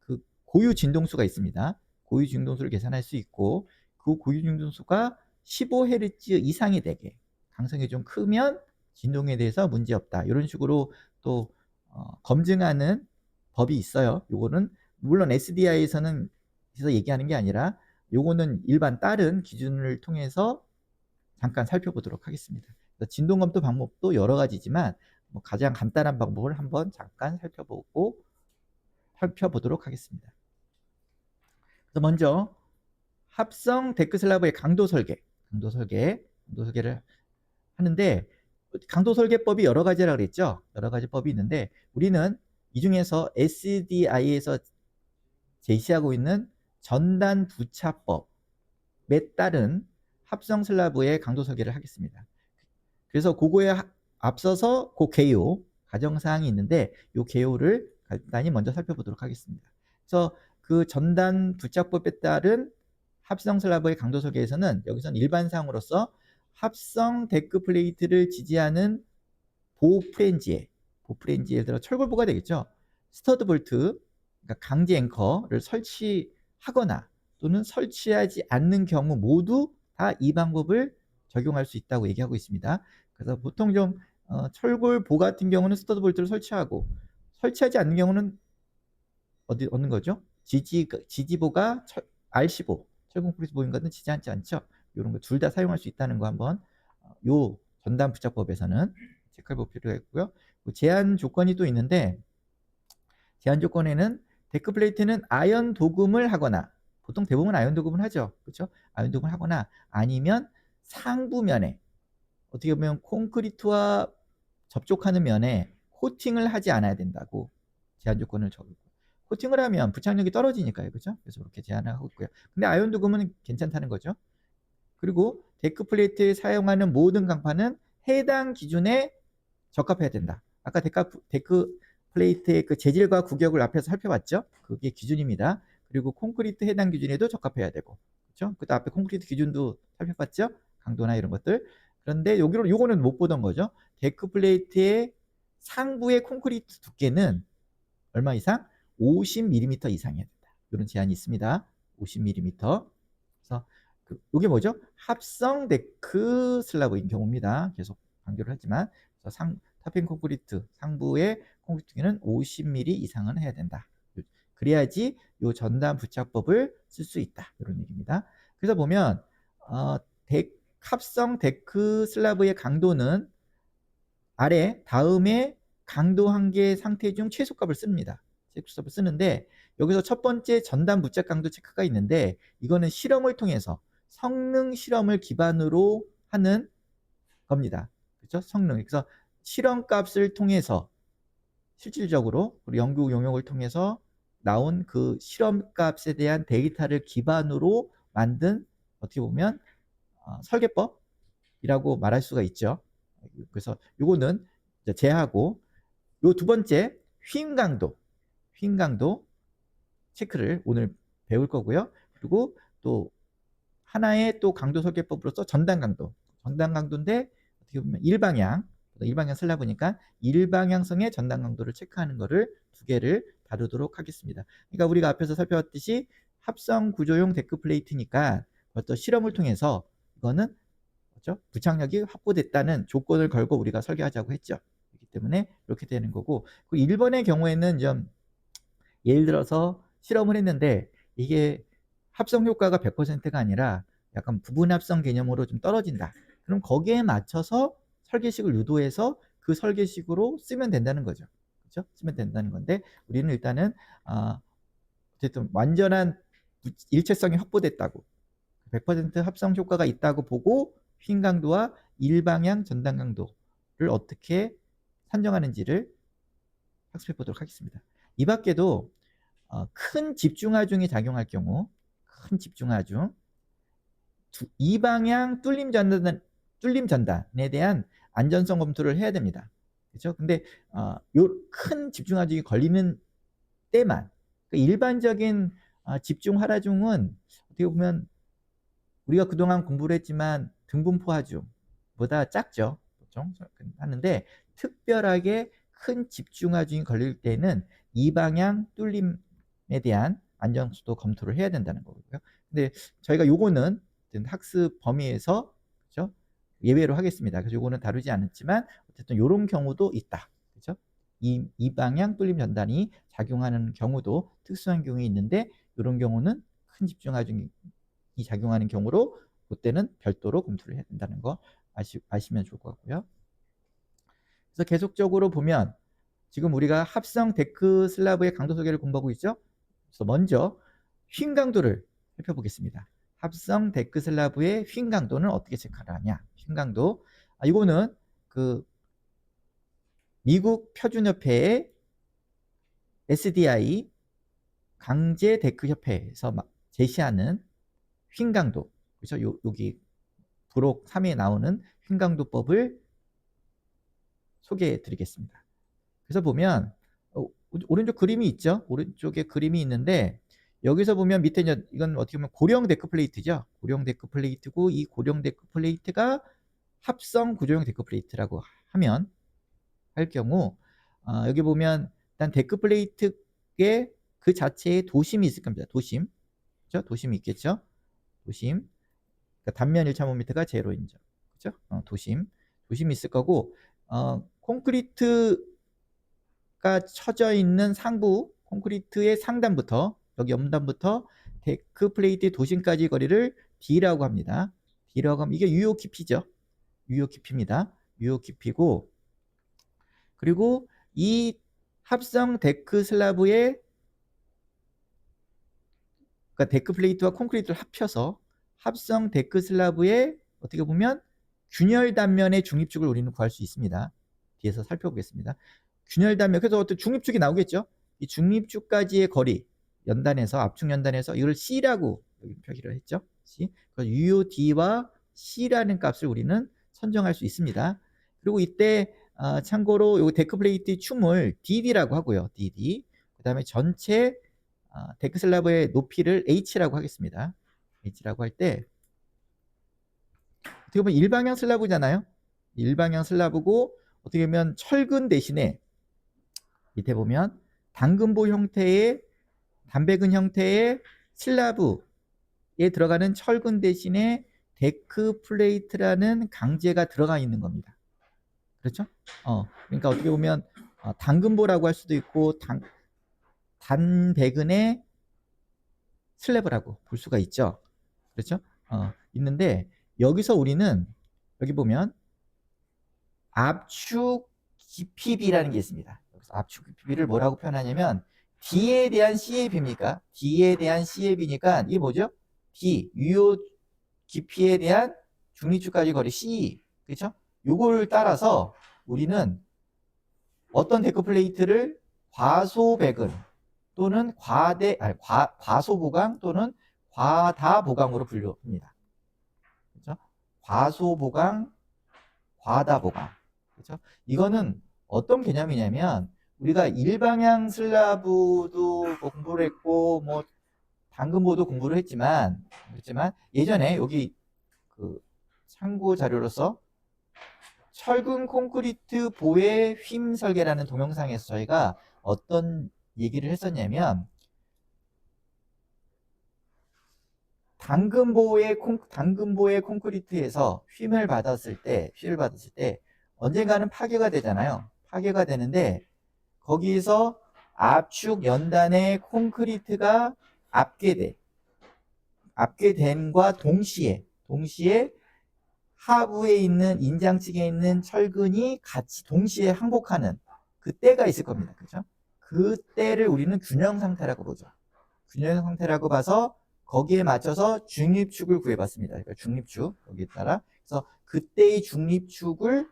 Speaker 1: 그 고유 진동수가 있습니다. 고유 진동수를 계산할 수 있고, 그 고유 진동수가 15Hz 이상이 되게, 강성이 좀 크면 진동에 대해서 문제 없다, 이런 식으로 또 검증하는 법이 있어요. 요거는 물론 SDI에서는 얘기하는 게 아니라, 요거는 일반 다른 기준을 통해서 잠깐 살펴보도록 하겠습니다. 진동 검토 방법도 여러 가지지만 가장 간단한 방법을 한번 잠깐 살펴보도록 하겠습니다. 그래서 먼저 합성 데크 슬라브의 강도 설계를 하는데, 강도 설계법이 여러 가지라고 그랬죠. 여러 가지 법이 있는데, 우리는 이 중에서 SDI에서 제시하고 있는 전단 부착법에 따른 합성 슬라브의 강도 설계를 하겠습니다. 그래서 그거에 앞서서 그 개요, 가정사항이 있는데, 이 개요를 간단히 먼저 살펴보도록 하겠습니다. 그래서 그 전단 부착법에 따른 합성 슬라브의 강도 설계에서는, 여기서는 일반상으로서 합성 데크 플레이트를 지지하는 보호 프렌지에, 예를 들어 철골보가 되겠죠. 스터드 볼트, 그러니까 강제 앵커를 설치하거나 또는 설치하지 않는 경우 모두 다 이 방법을 적용할 수 있다고 얘기하고 있습니다. 그래서 보통 좀 철골보 같은 경우는 스터드 볼트를 설치하고, 설치하지 않는 경우는 어느 거죠? 지지보가 R15, 철공 콘크리트 보인 것은 지지하지 않죠. 이런 거 둘 다 사용할 수 있다는 거 한번 요 전단 부착법에서는 체크해 볼 필요가 있고요. 제한 조건이 또 있는데, 제한 조건에는 데크 플레이트는 아연 도금을 하거나, 보통 대부분 아연 도금을 하죠. 그렇죠? 아연 도금을 하거나, 아니면 상부면에, 어떻게 보면 콘크리트와 접촉하는 면에 코팅을 하지 않아야 된다고 제한 조건을 적고, 코팅을 하면 부착력이 떨어지니까요. 그렇죠? 그래서 그렇게 제한을 하고 있고요. 근데 아연 도금은 괜찮다는 거죠. 그리고 데크 플레이트에 사용하는 모든 강판은 해당 기준에 적합해야 된다. 아까 데크 플레이트의 그 재질과 구격을 앞에서 살펴봤죠? 그게 기준입니다. 그리고 콘크리트 해당 기준에도 적합해야 되고, 그렇죠? 그다음 앞에 콘크리트 기준도 살펴봤죠? 강도나 이런 것들. 그런데 요거는 못 보던 거죠. 데크 플레이트의 상부의 콘크리트 두께는 얼마 이상? 50mm 이상이어야 된다. 이런 제한이 있습니다. 50mm. 그래서 이게 뭐죠? 합성 데크 슬라브인 경우입니다. 계속 강조를 하지만, 타핑 콘크리트 상부의 콘크리트 두께는 50mm 이상은 해야 된다. 그래야지 이 전단 부착법을 쓸 수 있다, 이런 얘기입니다. 그래서 보면 합성 데크 슬라브의 강도는 아래 다음에 강도 한계 상태 중 최소값을 씁니다. 최소값을 쓰는데, 여기서 첫 번째 전단 부착 강도 체크가 있는데, 이거는 실험을 통해서 성능 실험을 기반으로 하는 겁니다. 그렇죠? 성능. 그래서 실험 값을 통해서 실질적으로 연구 용역을 통해서 나온 그 실험 값에 대한 데이터를 기반으로 만든, 어떻게 보면 설계법이라고 말할 수가 있죠. 그래서 요거는 제하고, 요 두 번째 휨 강도 체크를 오늘 배울 거고요. 그리고 또 하나의 또 강도 설계법으로서 전단 강도인데, 어떻게 보면 일방향 슬라브니까 일방향성의 전단 강도를 체크하는 거를 두 개를 다루도록 하겠습니다. 그러니까 우리가 앞에서 살펴봤듯이 합성 구조용 데크 플레이트니까 어떤 실험을 통해서 이거는 그렇죠? 부착력이 확보됐다는 조건을 걸고 우리가 설계하자고 했죠. 그렇기 때문에 이렇게 되는 거고, 그 1번의 경우에는 좀 예를 들어서 실험을 했는데, 이게 합성 효과가 100%가 아니라 약간 부분 합성 개념으로 좀 떨어진다. 그럼 거기에 맞춰서 설계식을 유도해서 그 설계식으로 쓰면 된다는 거죠. 그렇죠? 쓰면 된다는 건데, 우리는 일단은 어쨌든 완전한 일체성이 확보됐다고, 100% 합성 효과가 있다고 보고 휨 강도와 일방향 전단 강도를 어떻게 산정하는지를 학습해 보도록 하겠습니다. 이 밖에도 큰 집중하중이 작용할 경우, 큰 집중하중, 이방향 뚫림 전단에 대한 안전성 검토를 해야 됩니다. 그렇죠? 근데 요 큰 집중하중이 걸리는 이때만. 일반적인 집중 하라중은 어떻게 보면 우리가 그동안 공부를 했지만 등분포 하중보다 작죠. 보통 하는데 특별하게 큰 집중 하중이 걸릴 때는 이 방향 뚫림에 대한 안정수도 검토를 해야 된다는 거고요. 근데 저희가 요거는 학습 범위에서 그렇죠? 예외로 하겠습니다. 그래서 요거는 다루지 않았지만 어쨌든 요런 경우도 있다. 그렇죠? 이 방향 뚫림 전단이 작용하는 경우도 특수한 경우에 있는데 이런 경우는 큰 집중 하중이 작용하는 경우로 그때는 별도로 검토를 해야 된다는 거 아시면 좋을 것 같고요. 그래서 계속적으로 보면 지금 우리가 합성 데크 슬라브의 강도 소개를 공부하고 있죠. 그래서 먼저 휭 강도를 살펴보겠습니다. 합성 데크 슬라브의 휭 강도는 어떻게 체크하냐? 휭 강도. 이거는 그 미국 표준협회의 SDI 강제 데크 협회에서 제시하는 휭 강도. 그래서 여기 부록 3에 나오는 휭 강도법을 소개해 드리겠습니다. 그래서 보면 오른쪽 그림이 있죠. 오른쪽에 그림이 있는데 여기서 보면 밑에 이건 어떻게 보면 고령 데크 플레이트죠. 고령 데크 플레이트고 이 고령 데크 플레이트가 합성 구조형 데크 플레이트라고 하면 할 경우 여기 보면 일단 데크 플레이트에 그 자체에 도심이 있을 겁니다. 도심. 그렇죠? 도심이 있겠죠. 도심. 그러니까 단면 1.5m가 제로인죠. 그렇죠? 도심이 있을 거고 콘크리트가 쳐져 있는 상부 콘크리트의 상단부터 여기 옆단부터 데크 플레이트의 도심까지 거리를 D라고 합니다. D라고 하면 이게 유효 깊이죠. 유효 깊이입니다. 유효 깊이고 그리고 이 합성 데크 슬라브의 그러니까 데크 플레이트와 콘크리트를 합쳐서 합성 데크 슬라브의 어떻게 보면 균열 단면의 중립축을 우리는 구할 수 있습니다. 뒤에서 살펴보겠습니다. 균열 단면, 그래서 어떤 중립축이 나오겠죠. 이 중립축까지의 거리, 연단에서 압축 연단에서 이걸 C라고 여기 표기를 했죠. C. UOD와 C라는 값을 우리는 선정할 수 있습니다. 그리고 이때 참고로 요 데크 플레이트 춤을 DD라고 하고요. DD. 그다음에 전체 데크 슬라브의 높이를 H라고 하겠습니다. H라고 할 때 어떻게 보면 일방향 슬라브잖아요. 일방향 슬라브고 어떻게 보면 철근 대신에 밑에 보면 당근보 형태의 담배근 형태의 슬라브에 들어가는 철근 대신에 데크 플레이트라는 강제가 들어가 있는 겁니다. 그렇죠? 그러니까 어떻게 보면 당근보라고 할 수도 있고 단배근의 슬래브라고 볼 수가 있죠. 그렇죠? 있는데 여기서 우리는 여기 보면 압축 깊이비라는 게 있습니다. 여기서 압축 깊이비를 뭐라고 표현하냐면 D에 대한 C의 비입니까? D에 대한 C의 비니까 이게 뭐죠? D, 유효 깊이에 대한 중립축까지 거리 C. 그렇죠? 요거를 따라서 우리는 어떤 데크 플레이트를 과소배근 또는 과소보강 또는 과다보강으로 분류합니다. 그렇죠? 과소보강, 과다보강. 그렇죠? 이거는 어떤 개념이냐면 우리가 일방향 슬라브도 공부를 했고 뭐 당근보도 공부를 했지만 그렇지만 예전에 여기 그 참고 자료로서 철근 콘크리트 보의 휭 설계라는 동영상에서 저희가 어떤 얘기를 했었냐면 당근보의 콘크리트에서 휭을 받았을 때 언젠가는 파괴가 되잖아요. 파괴가 되는데 거기서 압축 연단의 콘크리트가 압괴됨과 동시에 하부에 있는 인장측에 있는 철근이 같이 동시에 항복하는 그 때가 있을 겁니다. 그죠? 그 때를 우리는 균형 상태라고 보죠. 균형 상태라고 봐서 거기에 맞춰서 중립축을 구해봤습니다. 그러니까 중립축 여기에 따라 그래서 그때의 중립축을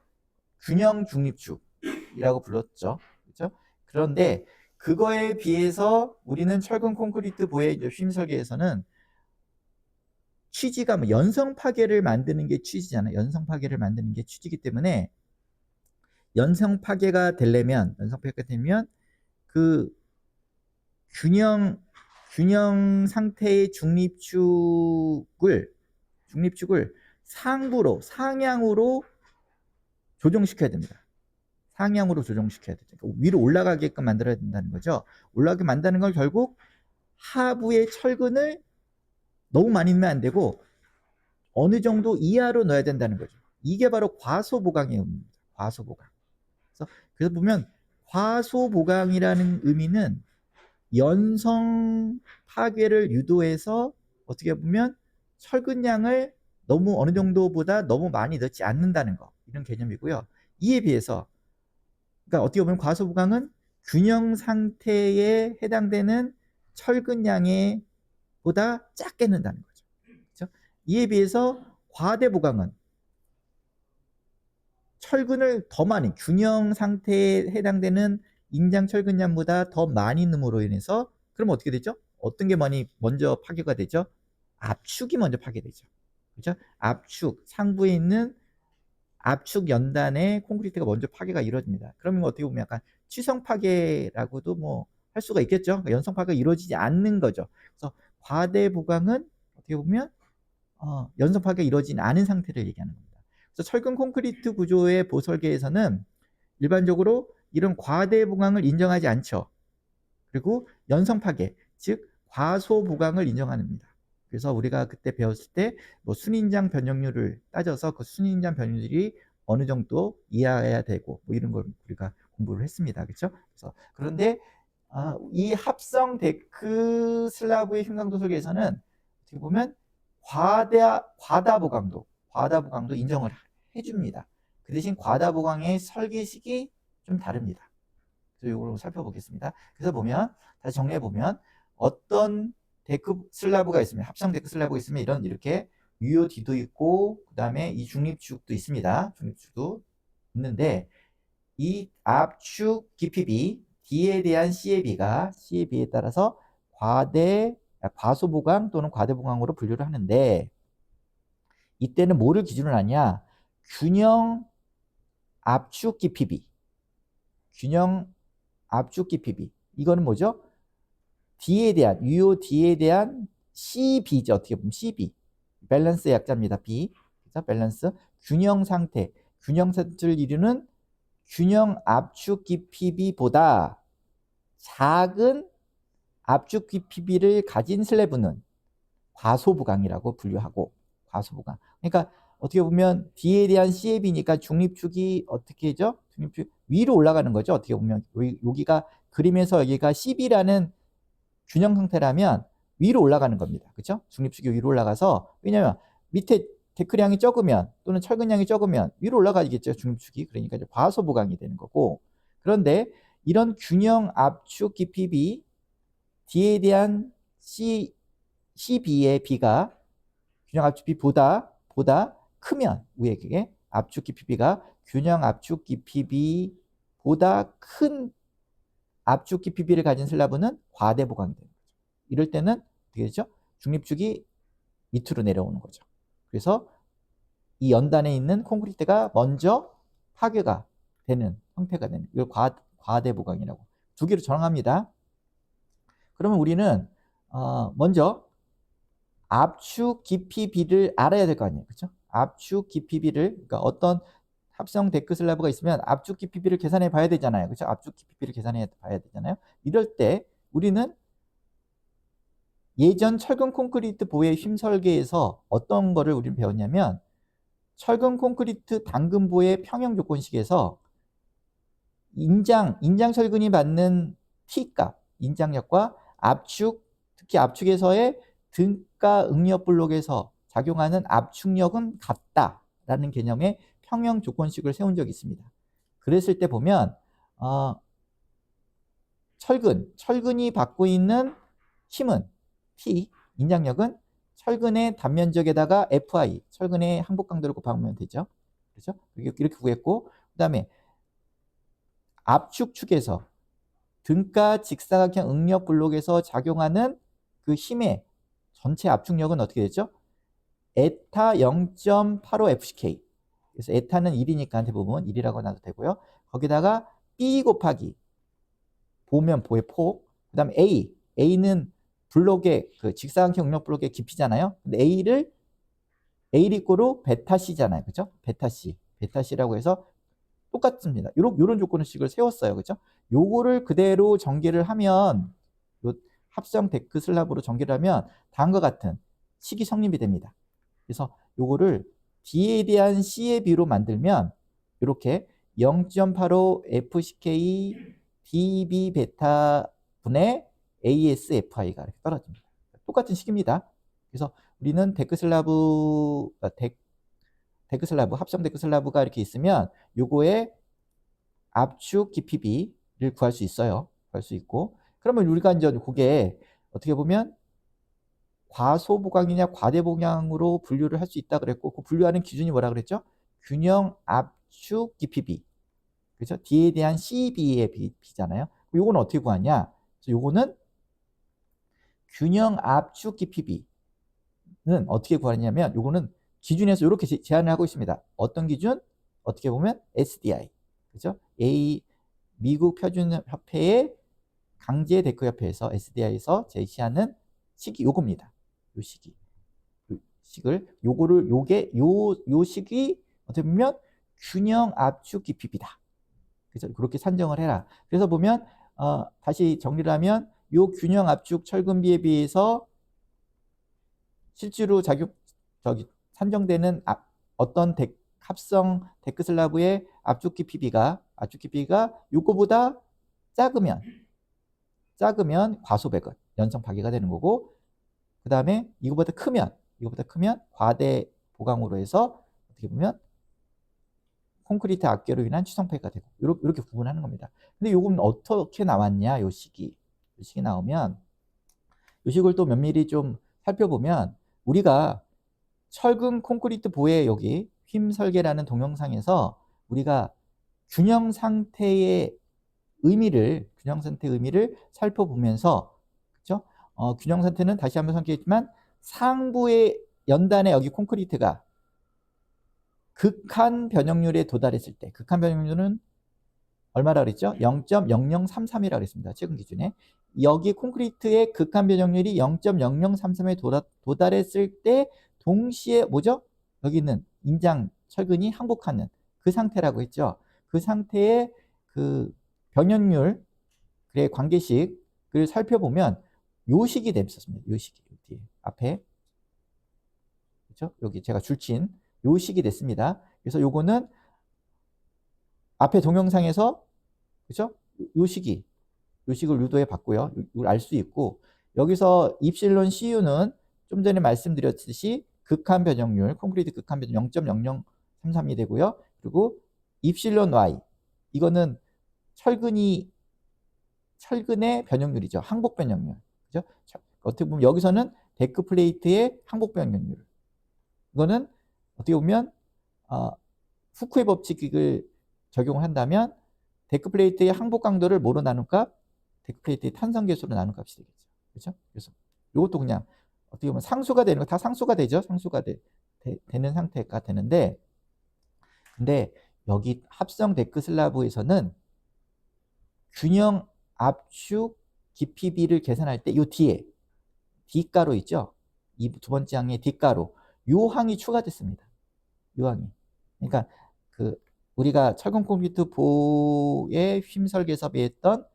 Speaker 1: 균형 중립축이라고 불렀죠. 그렇죠? 그런데 그거에 비해서 우리는 철근 콘크리트 보의 휭 설계에서는 취지가 연성 파괴를 만드는 게 취지잖아요. 연성 파괴를 만드는 게 취지이기 때문에 연성 파괴가 되면 그 균형 상태의 중립축을 상향으로 조정시켜야 됩니다. 상향으로 조정시켜야 돼요. 그러니까 위로 올라가게끔 만들어야 된다는 거죠. 올라가게 만드는 걸 결국 하부의 철근을 너무 많이 넣으면 안 되고 어느 정도 이하로 넣어야 된다는 거죠. 이게 바로 과소보강의 의미입니다. 과소보강. 그래서 보면 과소보강이라는 의미는 연성 파괴를 유도해서 어떻게 보면 철근량을 너무 어느 정도보다 너무 많이 넣지 않는다는 거, 이런 개념이고요. 이에 비해서 그러니까 어떻게 보면 과소보강은 균형 상태에 해당되는 철근량에 보다 작게 넣는다는 거죠. 그렇죠? 이에 비해서 과대보강은 철근을 더 많이, 균형 상태에 해당되는 인장 철근량보다 더 많이 넣음으로 인해서 그럼 어떻게 되죠? 어떤 게 많이 먼저 파괴가 되죠? 압축이 먼저 파괴되죠. 그렇죠? 압축, 상부에 있는 압축 연단의 콘크리트가 먼저 파괴가 이루어집니다. 그러면 어떻게 보면 약간 취성 파괴라고도 뭐 할 수가 있겠죠. 그러니까 연성 파괴가 이루어지지 않는 거죠. 그래서 과대 보강은 어떻게 보면 연성 파괴가 이루어지지 않은 상태를 얘기하는 겁니다. 그래서 철근 콘크리트 구조의 보설계에서는 일반적으로 이런 과대 보강을 인정하지 않죠. 그리고 연성 파괴, 즉 과소 보강을 인정합니다. 그래서 우리가 그때 배웠을 때 뭐 순인장 변형률을 따져서 그 순인장 변형률이 어느 정도 이해해야 되고 뭐 이런 걸 우리가 공부를 했습니다. 그렇죠? 그래서 그런데 이 합성 데크 슬라브의 흉강도 설계에서는 어떻게 보면 과다 보강도 인정을 해줍니다. 그 대신 과다 보강의 설계식이 좀 다릅니다. 그래서 이걸 살펴보겠습니다. 그래서 보면 다시 정리해 보면 어떤 데크 슬라브가 있으면 합성 데크 슬라브가 있으면 이렇게 UOD도 있고 그 다음에 이 중립축도 있습니다. 중립축도 있는데 이 압축 깊이 B D에 대한 C의 B에 따라서 과소보강 또는 과대보강으로 분류를 하는데 이때는 뭐를 기준으로 하냐? 균형 압축 깊이 B. 균형 압축 깊이 B. 이거는 뭐죠? UOD에 대한 CB죠. 어떻게 보면 CB. 밸런스의 약자입니다. B. 그래서 밸런스. 균형 상태를 이루는 균형 압축 깊이 B보다 작은 압축 깊이 B를 가진 슬래브는 과소부강이라고 분류하고, 과소부강. 그러니까 어떻게 보면 D에 대한 C의 B니까 중립축이 어떻게 되죠? 중립축 위로 올라가는 거죠. 어떻게 보면 여기가 그림에서 여기가 CB라는 균형 상태라면 위로 올라가는 겁니다. 그렇죠? 중립축이 위로 올라가서, 왜냐면 밑에 데크량이 적으면 또는 철근량이 적으면 위로 올라가겠죠. 중립축이. 그러니까 이제 과소보강이 되는 거고, 그런데 이런 균형 압축 깊이 B D에 대한 CB의 B가 균형 압축 B보다 크면, 위에 그게 압축 깊이 B가 균형 압축 깊이 B보다 큰 압축 깊이 B를 가진 슬라브는 과대 보강이 되는 거죠. 이럴 때는 어떻게 되죠? 중립축이 밑으로 내려오는 거죠. 그래서 이 연단에 있는 콘크리트가 먼저 파괴가 되는 형태가 되는, 이걸 과대 보강이라고 두 개로 정합니다. 그러면 우리는 먼저 압축 깊이 B를 알아야 될 거 아니에요. 그렇죠? 압축 깊이 B를, 그러니까 어떤 합성 데크 슬라브가 있으면 압축 깊이 B를 계산해 봐야 되잖아요. 그렇죠? 압축 깊이 B를 계산해 봐야 되잖아요. 이럴 때 우리는 예전 철근 콘크리트 보의 힘 설계에서 어떤 거를 우리는 배웠냐면, 철근 콘크리트 당근보의 평형 조건식에서 인장 철근이 받는 T값, 인장력과 특히 압축에서의 등가 응력 블록에서 작용하는 압축력은 같다라는 개념의 평형 조건식을 세운 적이 있습니다. 그랬을 때 보면 철근이 받고 있는 힘은 T, 인장력은 철근의 단면적에다가 FI, 철근의 항복 강도를 곱하면 되죠. 그렇죠? 이렇게 구했고, 그 다음에 압축축에서 등가 직사각형 응력 블록에서 작용하는 그 힘의 전체 압축력은 어떻게 되죠? 에타 0.85FCK. 그래서 에타는 1이니까 대부분 1이라고 놔도 되고요. 거기다가 B 곱하기 보면 보의 폭, 그 다음에 A, A는 블록의 그 직사각형 응력 블록의 깊이잖아요. 근데 A를 A리꼬로 베타 C잖아요. 그죠? 베타 C. 베타 C라고 해서 똑같습니다. 요런 조건식을 세웠어요. 그죠? 요거를 그대로 전개를 하면, 요 합성 데크 슬랍으로 전개를 하면 다음과 같은 식이 성립이 됩니다. 그래서 요거를 D에 대한 C의 비로 만들면 이렇게 0.85 FCK DB 베타 분의 ASFI가 이렇게 떨어집니다. 똑같은 식입니다. 그래서 우리는 데크슬라브 합성 데크슬라브가 이렇게 있으면 요거의 압축 깊이비를 구할 수 있어요. 구할 수 있고, 그러면 우리가 이제 그게 어떻게 보면 과소보강이냐 과대보강으로 분류를 할 수 있다 그랬고, 그 분류하는 기준이 뭐라 그랬죠? 균형 압축 깊이비. 그렇죠? D에 대한 CB의 비잖아요. 요거는 어떻게 구하냐? 그래서 요거는 균형 압축 깊이비는 어떻게 구하냐면, 요거는 기준에서 이렇게 제한을 하고 있습니다. 어떤 기준? 어떻게 보면 SDI. 그죠? 미국 표준협회의 강제 데크협회에서 SDI에서 제시하는 식이 요겁니다. 요 식이. 요 식이 어떻게 보면 균형 압축 깊이비다. 그래서 그렇게 산정을 해라. 그래서 보면 다시 정리를 하면 요 균형 압축 철근비에 비해서 실제로 산정되는 어떤 합성 데크슬라브의 압축 깊이비가 요거보다 작으면 과소배건 연성 파괴가 되는 거고, 그 다음에 이거보다 크면 과대 보강으로 해서 어떻게 보면 콘크리트 악계로 인한 취성파괴가 되고, 이렇게 구분하는 겁니다. 근데 요건 어떻게 나왔냐? 요 식이 나오면, 요 식을 또 면밀히 좀 살펴보면, 우리가 철근 콘크리트 보의 여기 휨 설계라는 동영상에서 우리가 균형 상태의 의미를 살펴보면서, 그렇죠? 균형 상태는 다시 한번 설계했지만 상부의 연단에 여기 콘크리트가 극한 변형률에 도달했을 때, 극한 변형률은 얼마라 그랬죠? 0.0033이라고 그랬습니다. 최근 기준에. 여기 콘크리트의 극한 변형률이 0.0033에 도달했을 때 동시에 뭐죠? 여기 있는 인장 철근이 항복하는 그 상태라고 했죠. 그 상태의 그 변형률의 관계식을 살펴보면 요 식이 됐었습니다. 요 식이 뒤에 앞에, 그렇죠? 여기 제가 줄친 요 식이 됐습니다. 그래서 요거는 앞에 동영상에서, 그렇죠? 요 식을 유도해 봤고요. 이걸 알 수 있고, 여기서 입실론 CU는 좀 전에 말씀드렸듯이 극한 변형률, 콘크리트 극한 변형 0.0033이 되고요. 그리고 입실론 Y, 이거는 철근의 변형률이죠. 항복 변형률. 그죠? 어떻게 보면 여기서는 데크 플레이트의 항복 변형률. 이거는 어떻게 보면 후쿠의 법칙을 적용을 한다면 데크 플레이트의 항복 강도를 뭐로 나눈 값? 데크 플레이트의 탄성 계수로 나눈 값이 되겠죠. 그렇죠? 그래서 이것도 그냥 어떻게 보면 상수가 되는 거, 다 상수가 되죠. 상수가 되는 상태가 되는데, 근데 여기 합성 데크 슬라브에서는 균형 압축 깊이비를 계산할 때 이 뒤에 D가로 있죠. 이 두 번째 항의 D가로 요 항이 추가됐습니다. 요 항이. 그러니까 우리가 철근 콘크리트 보의 휨 설계에서 배웠던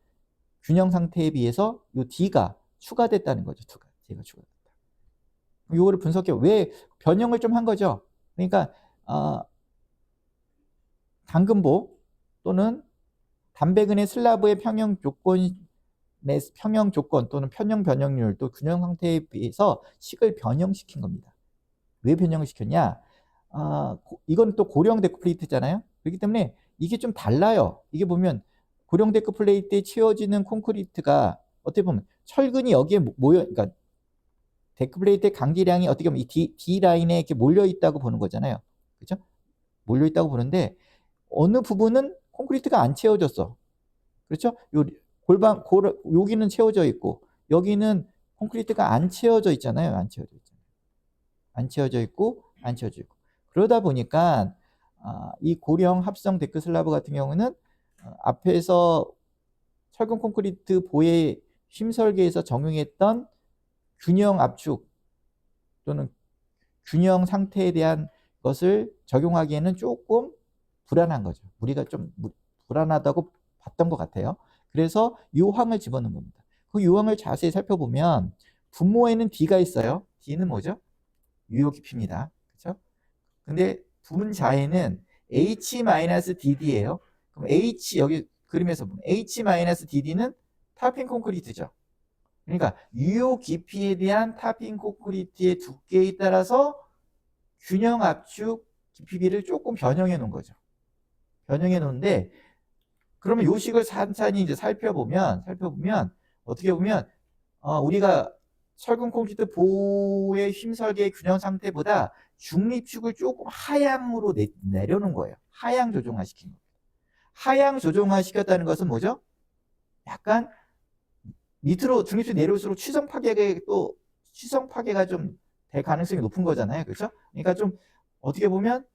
Speaker 1: 균형 상태에 비해서 요 D가 추가됐다는 거죠. D가 추가됐다. 요거를 분석해 왜 변형을 좀 한 거죠. 그러니까 당근보 또는 담배근의 슬라브의 평형 조건 또는 평형 변형률 또 균형 상태에 비해서 식을 변형시킨 겁니다. 왜 변형을 시켰냐? 이건 또 고령 데크 플레이트잖아요. 그렇기 때문에 이게 좀 달라요. 이게 보면 고령 데크 플레이트에 채워지는 콘크리트가 어떻게 보면 철근이 여기에 그러니까 데크 플레이트의 강기량이 어떻게 보면 이 D 라인에 이렇게 몰려 있다고 보는 거잖아요. 그렇죠? 몰려 있다고 보는데 어느 부분은 콘크리트가 안 채워졌어. 그렇죠? 여기는 채워져 있고 여기는 콘크리트가 안 채워져 있잖아요. 안 채워져 있고. 그러다 보니까 이 고령 합성 데크 슬라브 같은 경우는 앞에서 철근 콘크리트 보의 힘설계에서 적용했던 균형 압축 또는 균형 상태에 대한 것을 적용하기에는 조금 불안한 거죠. 우리가 좀 불안하다고 봤던 것 같아요. 그래서 요항을 집어넣은 겁니다. 그 요항을 자세히 살펴보면 분모에는 D가 있어요. D는 뭐죠? 유효 깊이입니다. 그렇죠? 근데 분자에는 H-DD예요. 그럼 H 여기 그림에서 보면 H-DD는 타핀 콘크리트죠. 그러니까 유효 깊이에 대한 타핀 콘크리트의 두께에 따라서 균형 압축 깊이비를 조금 변형해 놓은 거죠. 변형해 놓은데 그러면 요 식을 찬찬히 이제 살펴보면 어떻게 보면 우리가 철근 콘크리트 보호의 힘설계의 균형 상태보다 중립축을 조금 하향으로 내려놓은 거예요. 하향 조정화 시킨 겁니다. 하향 조정화 시켰다는 것은 뭐죠? 약간 밑으로 중립축 내려올수록 취성 파괴가 좀 될 가능성이 높은 거잖아요. 그렇죠? 그러니까 좀 어떻게 보면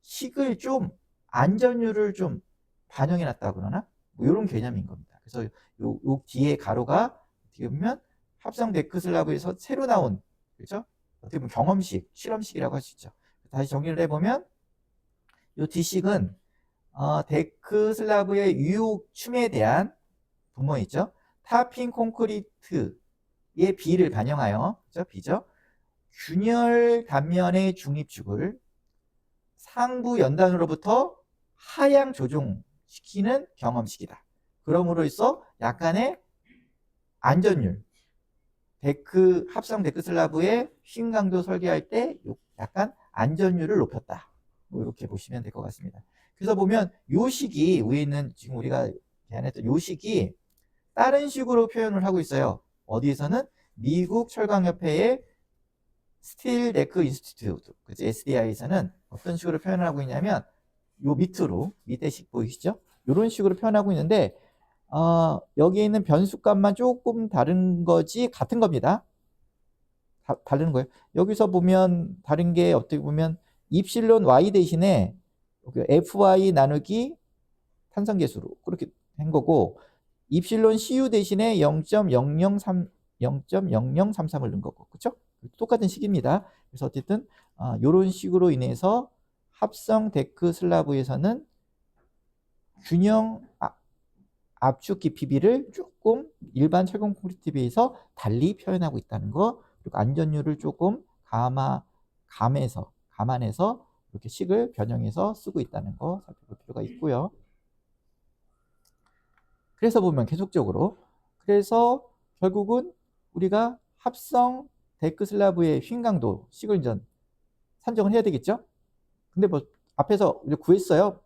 Speaker 1: 식을 좀 안전율을 좀 반영해 놨다 그러나 뭐 이런 개념인 겁니다. 그래서 요 뒤에 가로가 어떻게 보면 합성 데크 슬라브에서 새로 나온 그렇죠? 어떻게 보면 경험식, 실험식이라고 할 수 있죠. 다시 정리를 해보면 요 D식은 데크 슬라브의 유효춤에 대한 분모 있죠. 타핀 콘크리트의 B를 반영하여 그렇죠? B죠. 균열 단면의 중립축을 상부 연단으로부터 하향 조종시키는 경험식이다. 그럼으로써 약간의 안전율, 합성 데크 슬라브의 휭 강도 설계할 때 약간 안전율을 높였다. 뭐 이렇게 보시면 될 것 같습니다. 그래서 보면 요 식이 위에 있는 지금 우리가 제안했던 요 식이 다른 식으로 표현을 하고 있어요. 어디에서는 미국 철강협회의 스틸 데크 인스티튜트, SDI에서는 어떤 식으로 표현을 하고 있냐면 요 밑에 식 보이시죠? 이런 식으로 표현하고 있는데 여기에 있는 변수값만 조금 다른 거지 같은 겁니다. 다른 거예요. 여기서 보면 다른 게 어떻게 보면 입실론 y 대신에 fy 나누기 탄성계수로 그렇게 한 거고 입실론 cu 대신에 0.0033을 넣은 거고 그렇죠? 똑같은 식입니다. 그래서 어쨌든 이런 식으로 인해서 합성 데크 슬라브에서는 균형 압축 깊이비를 조금 일반 철근 콘크리트에 비해서 달리 표현하고 있다는 거, 그리고 안전율을 조금 감안해서 이렇게 식을 변형해서 쓰고 있다는 거 살펴볼 필요가 있고요. 그래서 보면 계속적으로 그래서 결국은 우리가 합성 데크 슬라브의 휭 강도 식을 산정을 해야 되겠죠. 근데 뭐 앞에서 이제 구했어요.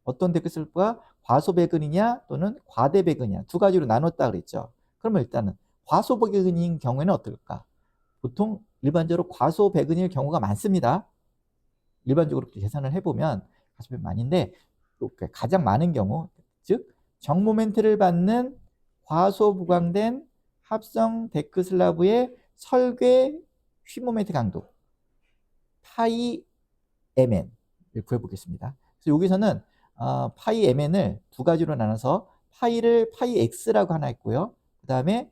Speaker 1: 어떤 데크 슬라브가 과소배근이냐 또는 과대배근이냐 두 가지로 나눴다 그랬죠. 그러면 일단은 과소배근인 경우에는 어떨까? 보통 일반적으로 과소배근일 경우가 많습니다. 일반적으로 계산을 해보면 과소배근 많은데 가장 많은 경우 즉 정모멘트를 받는 과소부강된 합성 데크 슬라브의 설계 휘모멘트 강도 파이 mn을 구해보겠습니다. 그래서 여기서는 파이 mn을 두 가지로 나눠서 파이를 파이 x라고 하나 있고요. 그 다음에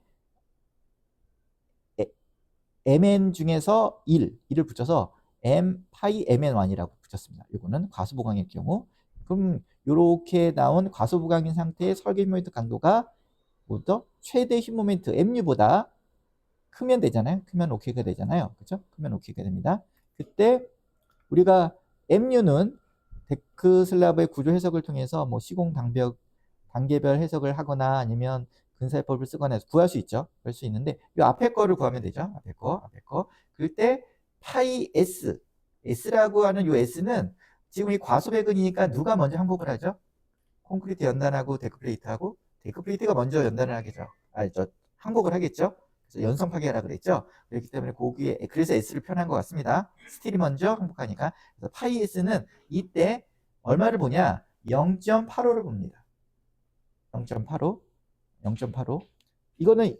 Speaker 1: mn 중에서 1을 붙여서 m 파이 mn1이라고 붙였습니다. 이거는 과소부강일 경우. 그럼 이렇게 나온 과소부강인 상태의 설계 휘모멘트 강도가 뭐죠? 최대 휘모멘트 mu보다 크면 되잖아요. 크면 오케이가 되잖아요. 그렇죠? 크면 오케이가 됩니다. 그때 우리가 mu는 데크 슬라브의 구조 해석을 통해서 뭐 시공 단계별 해석을 하거나 아니면 근사해법을 쓰거나 해서 구할 수 있죠. 그럴 수 있는데 이 앞에 거를 구하면 되죠. 앞에 거. 그때 파이 s라고 하는 이 s는 지금 이 과소배근이니까 누가 먼저 항복을 하죠? 콘크리트 연단하고 데크플레이트하고 데크플레이트가 먼저 연단을 하겠죠. 항복을 하겠죠. 그래서 연성 파괴라 그랬죠. 그렇기 때문에 그래서 S를 표현한 것 같습니다. 스틸이 먼저 항복하니까. 그래서 파이 S는 이때 얼마를 보냐? 0.85를 봅니다. 0.85. 이거는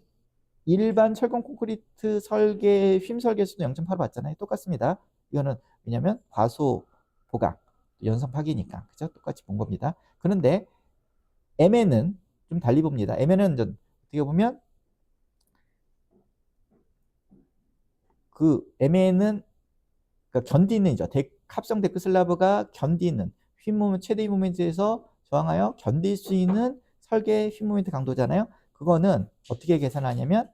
Speaker 1: 일반 철근 콘크리트 설계 휭설계에서도 0.85 봤잖아요. 똑같습니다. 이거는 왜냐면 과소 보강 연성 파괴니까 그죠? 똑같이 본 겁니다. 그런데 Mn은 좀 달리 봅니다. Mn은 어떻게 보면 그 MN은 그러니까 견디는 이죠. 합성 데크 슬라브가 견디는 최대 휘 모멘트에서 저항하여 견딜 수 있는 설계 휘 모멘트 강도잖아요. 그거는 어떻게 계산하냐면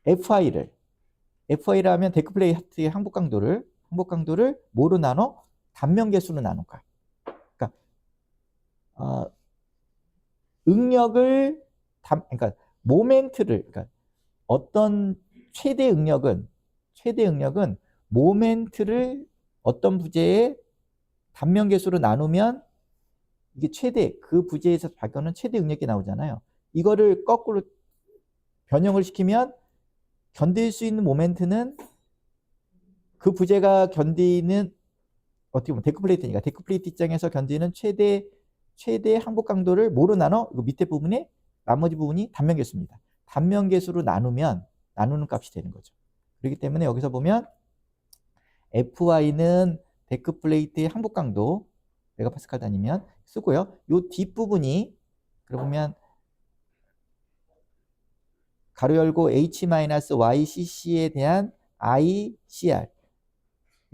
Speaker 1: FI를 하면 데크 플레이트의 항복 강도를 뭐로 나눠? 단면 계수로 나눈 거야. 그러니까 응력을 그러니까 모멘트를 그러니까 어떤 최대 응력은 모멘트를 어떤 부재의 단면 계수로 나누면 이게 그 부재에서 발견하는 최대 응력이 나오잖아요. 이거를 거꾸로 변형을 시키면 견딜 수 있는 모멘트는 그 부재가 견디는 어떻게 보면 데크플레이트니까 데크플레이트 입장에서 견디는 최대 항복 강도를 뭐로 나눠? 이거 밑에 부분에 나머지 부분이 단면 계수입니다. 단면 계수로 나누는 값이 되는 거죠. 그렇기 때문에 여기서 보면 FY는 데크플레이트의 항복 강도 메가파스칼 단위면 쓰고요. 요 뒷부분이 그러면 가로 열고 H-YCC에 대한 ICR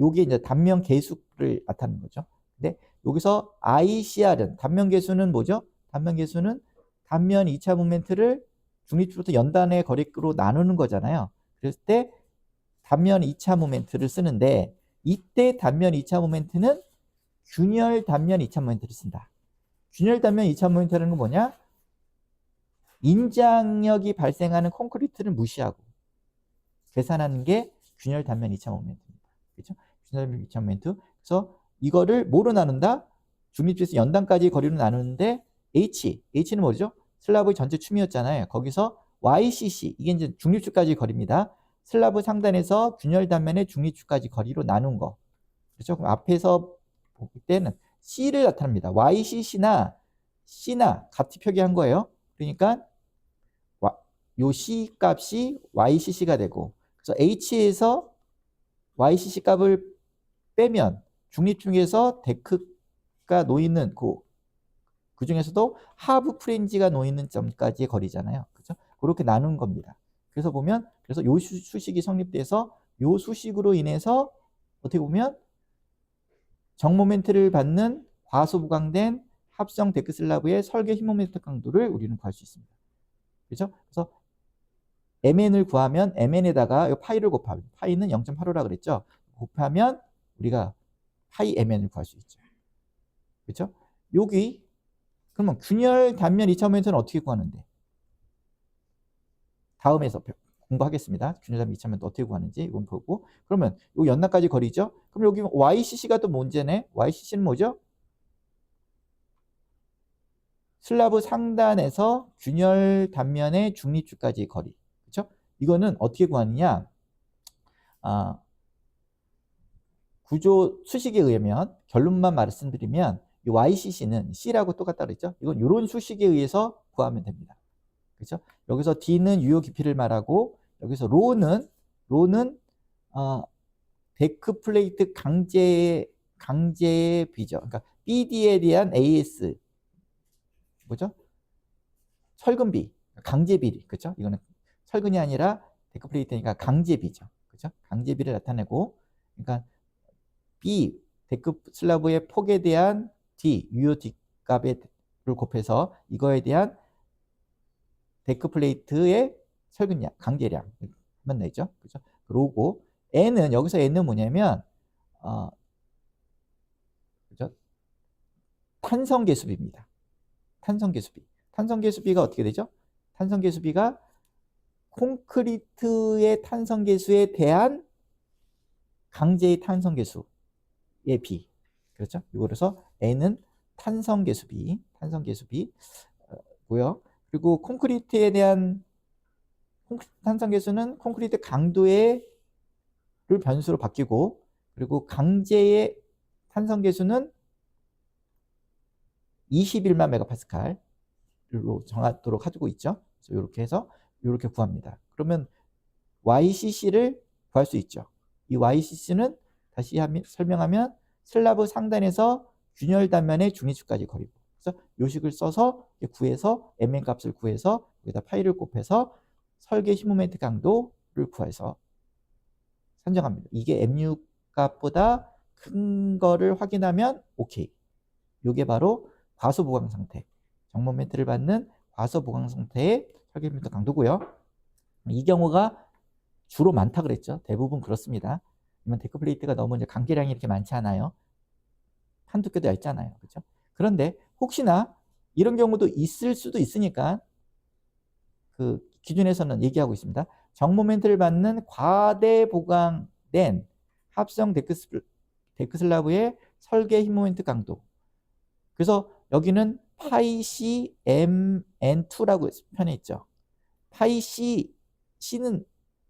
Speaker 1: 요게 이제 단면 계수를 나타내는 거죠. 근데 여기서 ICR은 단면 계수는 뭐죠? 단면 계수는 단면 2차 모멘트를 중립축부터 연단의 거리로 나누는 거잖아요. 그랬을 때 단면 2차 모멘트를 쓰는데 이때 단면 2차 모멘트는 균열 단면 2차 모멘트를 쓴다. 균열 단면 2차 모멘트라는 건 뭐냐? 인장력이 발생하는 콘크리트를 무시하고 계산하는 게 균열 단면 2차 모멘트입니다. 그렇죠? 균열 단면 2차 모멘트. 그래서 이거를 뭐로 나눈다? 중립축에서 연단까지 거리로 나누는데 H는 뭐죠? 슬라브의 전체 춤이었잖아요. 거기서 YCC 이게 이제 중립축까지 거리입니다. 슬라브 상단에서 균열 단면의 중립축까지 거리로 나눈 거. 그렇죠? 그럼 앞에서 볼 때는 C를 나타냅니다. YCC나 C나 같이 표기한 거예요. 그러니까 요 C 값이 YCC가 되고 그래서 H에서 YCC 값을 빼면 중립축에서 데크가 놓이는 그 중에서도 하부 프렌지가 놓이는 점까지의 거리잖아요. 그렇죠? 그렇게 나눈 겁니다. 그래서 보면 그래서 요 수식이 성립돼서 요 수식으로 인해서 어떻게 보면 정모멘트를 받는 과소부강된 합성 데크 슬라브의 설계 힘 모멘트 강도를 우리는 구할 수 있습니다. 그렇죠? 그래서 MN을 구하면 MN에다가 파이를 곱하면 파이는 0.85라 그랬죠? 곱하면 우리가 파이 MN을 구할 수 있죠. 그렇죠? 여기 그러면 균열 단면 2차 모멘트는 어떻게 구하는데? 다음에서 공부하겠습니다. 균열 단면 2차 모멘트 어떻게 구하는지 이건 보고 그러면 요 연락까지 거리죠? 그럼 여기 YCC가 또 문제네. YCC는 뭐죠? 슬라브 상단에서 균열 단면의 중립축까지의 거리. 그렇죠? 이거는 어떻게 구하느냐? 구조 수식에 의하면 결론만 말씀드리면 이 YCC는 C라고 똑같다 그랬죠? 이건 이런 수식에 의해서 구하면 됩니다. 그렇죠? 여기서 D는 유효 깊이를 말하고 여기서 로는 데크 플레이트 강제의 비죠. 그러니까 BD에 대한 AS 뭐죠? 철근비, 강제비, 그렇죠? 이거는 철근이 아니라 데크 플레이트니까 강제비죠. 그렇죠? 강제비를 나타내고 그러니까 B 데크 슬라브의 폭에 대한 D 유효 D 값을 곱해서 이거에 대한 데크 플레이트의 철근량, 강제량 하면 되죠. 그렇죠? 그러고 N은 여기서 N은 뭐냐면 그렇죠? 탄성계수비입니다. 탄성계수비가 어떻게 되죠? 탄성계수비가 콘크리트의 탄성계수에 대한 강제의 탄성계수의 비. 그렇죠? 이거로서 N은 탄성계수비고요. 그리고 콘크리트에 대한 탄성계수는 콘크리트 강도를 변수로 바뀌고 그리고 강제의 탄성계수는 21만 메가파스칼로 정하도록 가지고 있죠. 그래서 이렇게 해서 이렇게 구합니다. 그러면 YCC를 구할 수 있죠. 이 YCC는 다시 설명하면 슬라브 상단에서 균열 단면의 중립축까지 거리고 그래서 요식을 써서 구해서 MN 값을 구해서 여기다 파이를 곱해서 설계 힘 모멘트 강도 MU를 구해서 산정합니다. 이게 MU 값보다 큰 거를 확인하면 오케이. 이게 바로 과소 보강 상태. 정모 멘트를 받는 과소 보강 상태의 설계 밀도 강도고요. 이 경우가 주로 많다 그랬죠. 대부분 그렇습니다. 그러면 데크 플레이트가 너무 이제 간계량이 이렇게 많지 않아요. 판 두께도 얇잖아요. 그렇죠? 그런데 혹시나 이런 경우도 있을 수도 있으니까 그 기준에서는 얘기하고 있습니다. 정모 멘트를 받는 과대 보강된 합성 데크 슬라브의 설계 힘 모멘트 강도. 그래서 여기는 파이 C MN2라고 표현해 있죠. 파이 C는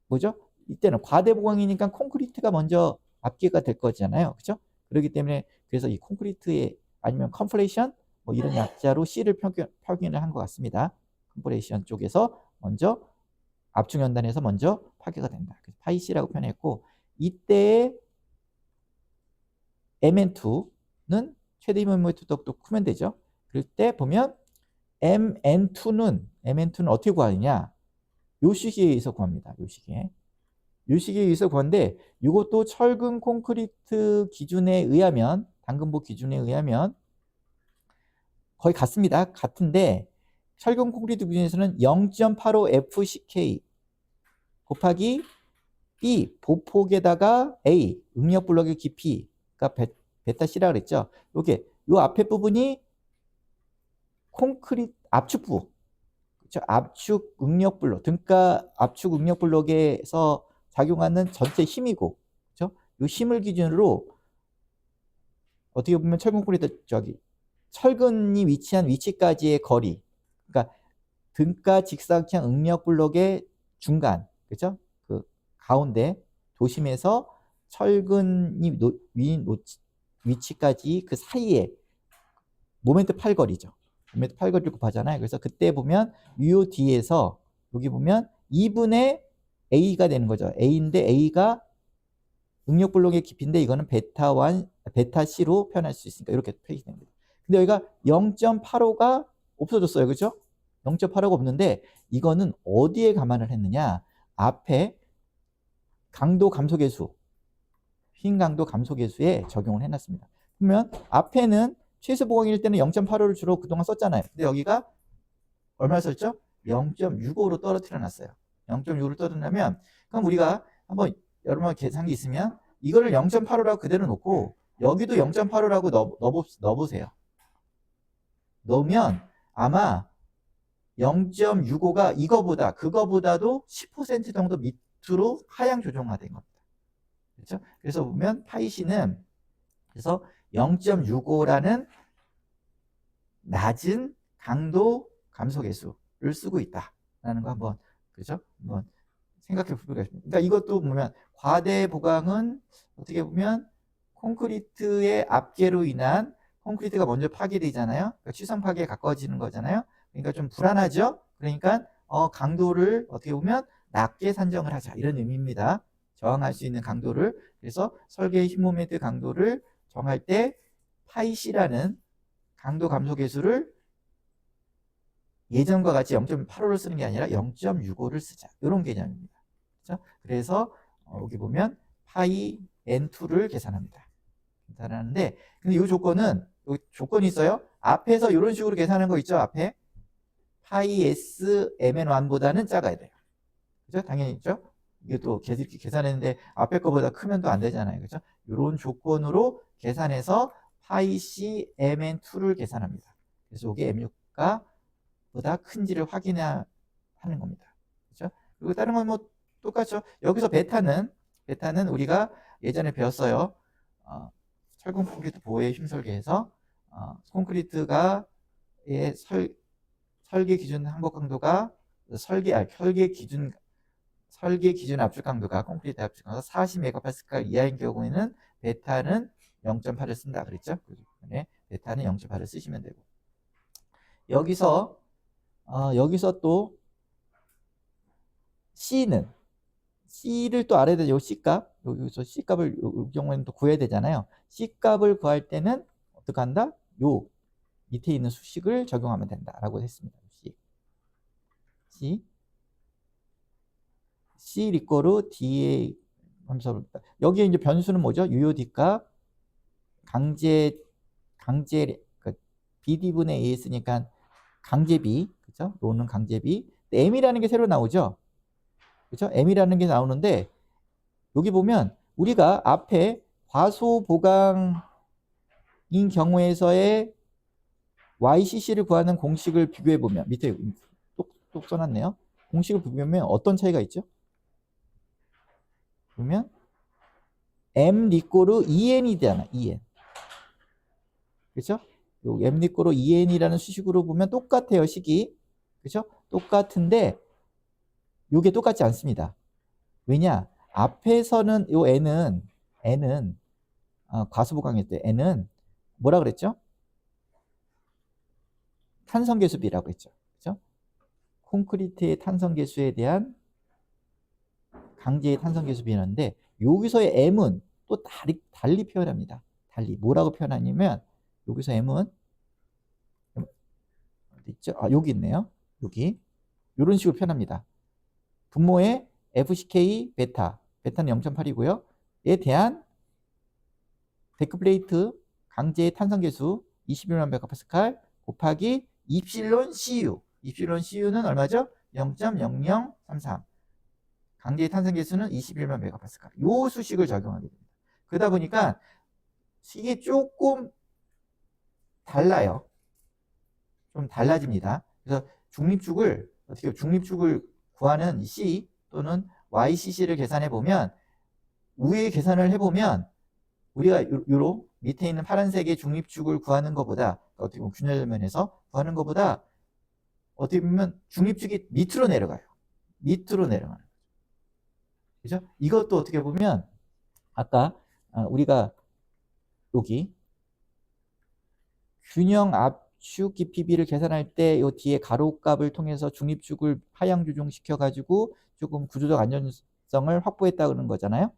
Speaker 1: 뭐죠? 이때는 과대 보강이니까 콘크리트가 먼저 앞뒤가 될 거잖아요. 그렇죠? 그렇기 때문에 그래서 이 콘크리트에 아니면 컴프레션 뭐 이런 약자로 C를 표현을 한 것 같습니다. 컴프레션 쪽에서 먼저 압축 연단에서 먼저 파괴가 된다. 그래서 파이 C라고 표현했고 이때의 MN2는 최대 힘의 모멘트도 크면 되죠. 그럴 때 보면 MN2는 어떻게 구하느냐? 요 시기에 의해서 구합니다. 요 시기에. 요 시기에 의해서 구하는데 이것도 철근 콘크리트 기준에 의하면 당근보 기준에 의하면 거의 같습니다. 같은데 철근 콘크리트 기준에서는 0.85 FCK 곱하기 B 보폭에다가 A 응력 블록의 깊이가 베타 C라 그랬죠. 요게 요 앞에 부분이 콘크리트 압축부. 그렇죠? 압축 응력 블록, 등가 압축 응력 블록에서 작용하는 전체 힘이고, 그렇죠? 이 힘을 기준으로 어떻게 보면 철근 콘크리트 철근이 위치한 위치까지의 거리, 그러니까 등가 직사각형 응력 블록의 중간, 그렇죠? 그 가운데 도심에서 철근이 위치까지 그 사이에 모멘트 팔거리죠. 모멘트 팔거리를 곱하잖아요. 그래서 그때 보면 UOD에서 여기 보면 2분의 A가 되는 거죠. A인데 A가 응력 블록의 깊이인데 이거는 베타 C로 표현할 수 있으니까 이렇게 표시됩니다. 근데 여기가 0.85가 없어졌어요. 그죠? 0.85가 없는데 이거는 어디에 감안을 했느냐? 앞에 강도 감소계수, 흰 강도 감소계수에 적용을 해놨습니다. 그러면 앞에는 최소 보강일 때는 0.85를 주로 그동안 썼잖아요. 근데 여기가 얼마 썼죠? 0.65로 떨어뜨려 놨어요. 0.65를 떨어뜨리면 그럼 우리가 한번 여러분 계산기 있으면 이거를 0.85라고 그대로 놓고 여기도 0.85라고 넣어보세요. 넣으면 아마 0.65가 이거보다 그거보다도 10% 정도 밑으로 하향 조정화된 겁니다. 그렇죠? 그래서 보면 파이C는 그래서 0.65라는 낮은 강도 감소 계수를 쓰고 있다라는 거 한번 그죠? 한번 생각해 보겠습니다. 그러니까 이것도 보면 과대 보강은 어떻게 보면 콘크리트의 압계로 인한 콘크리트가 먼저 파괴되잖아요. 그러니까 취성 파괴에 가까워지는 거잖아요. 그러니까 좀 불안하죠. 그러니까 강도를 어떻게 보면 낮게 산정을 하자 이런 의미입니다. 저항할 수 있는 강도를 그래서 설계 힘 모멘트 강도를 정할 때 파이C라는 강도 감소 계수를 예전과 같이 0.85를 쓰는 게 아니라 0.65를 쓰자. 이런 개념입니다. 그렇죠? 그래서 여기 보면 파이 N2를 계산합니다. 계산하는데 근데 이 조건은 여기 조건이 있어요. 앞에서 이런 식으로 계산하는 거 있죠. 앞에 파이 S MN1보다는 작아야 돼요. 그죠? 당연히 있죠. 이게 또 이렇게 계산했는데 앞에 거보다 크면 또 안 되잖아요. 그죠? 이런 조건으로 계산해서 파이 C MN2를 계산합니다. 그래서 이게 M6가 보다 큰지를 확인하는 겁니다. 그렇죠? 그리고 다른 건 뭐 똑같죠. 여기서 베타는 우리가 예전에 배웠어요. 철근 콘크리트 보호의 힘설계에서 콘크리트가 설계 기준 항복 강도가 설계 기준 압축 강도가 콘크리트 압축 강도가 40메가파스칼 이하인 경우에는 베타는 0.8을 쓴다 그랬죠. 그래서 베타는 0.8을 쓰시면 되고 여기서 또 C를 또 알아야 되죠. C값. 여기서 C값을 이 경우에는 또 구해야 되잖아요. C값을 구할 때는 어떻게 한다? 요 밑에 있는 수식을 적용하면 된다라고 했습니다. C. C 리꼬르 D의 함수. 여기에 이제 변수는 뭐죠? UOD가 강제 그 BD분의 A 했으니까 강제비, 그죠? 로는 강제비. M이라는 게 새로 나오죠? 그죠? M이라는 게 나오는데, 여기 보면 우리가 앞에 과소보강인 경우에서의 YCC를 구하는 공식을 비교해 보면, 밑에 똑똑 써놨네요. 공식을 비교하면 어떤 차이가 있죠? 보면 M 리꼬르 EN이 되잖아. EN. 그렇죠? M 리꼬르 EN이라는 수식으로 보면 똑같아요. 식이. 그렇죠? 똑같은데 이게 똑같지 않습니다. 왜냐? 앞에서는 요 N은 과소보강일 때 N은 뭐라 그랬죠? 탄성계수비라고 했죠. 그렇죠? 콘크리트의 탄성계수에 대한 강제의 탄성계수비였는데, 여기서의 M은 또 달리 표현합니다. 달리 뭐라고 표현하냐면, 여기서 M은 어디 있죠? 여기 있네요. 여기 이런 식으로 표현합니다. 분모의 FCK 베타는 0.8이고요. 에 대한 데크플레이트 강제의 탄성계수 21만 메가파스칼 곱하기 입실론 CU. 입실론 CU는 얼마죠? 0.0033. 강제의 탄성계수는 21만 메가파스칼. 요 수식을 적용하게 됩니다. 그러다 보니까 이게 조금 달라요. 좀 달라집니다. 그래서 중립축을 구하는 C 또는 YCC를 계산해 보면, 위에 계산을 해보면 우리가 요로 밑에 있는 파란색의 중립축을 구하는 것보다, 어떻게 보면 균열면에서 구하는 것보다 어떻게 보면 중립축이 밑으로 내려가요. 밑으로 내려가는 거죠. 그죠? 이것도 어떻게 보면 아까 우리가 여기 균형 압축 깊이비를 계산할 때 요 뒤에 가로값을 통해서 중립축을 하향 조정시켜 가지고 조금 구조적 안전성을 확보했다 그러는 거잖아요.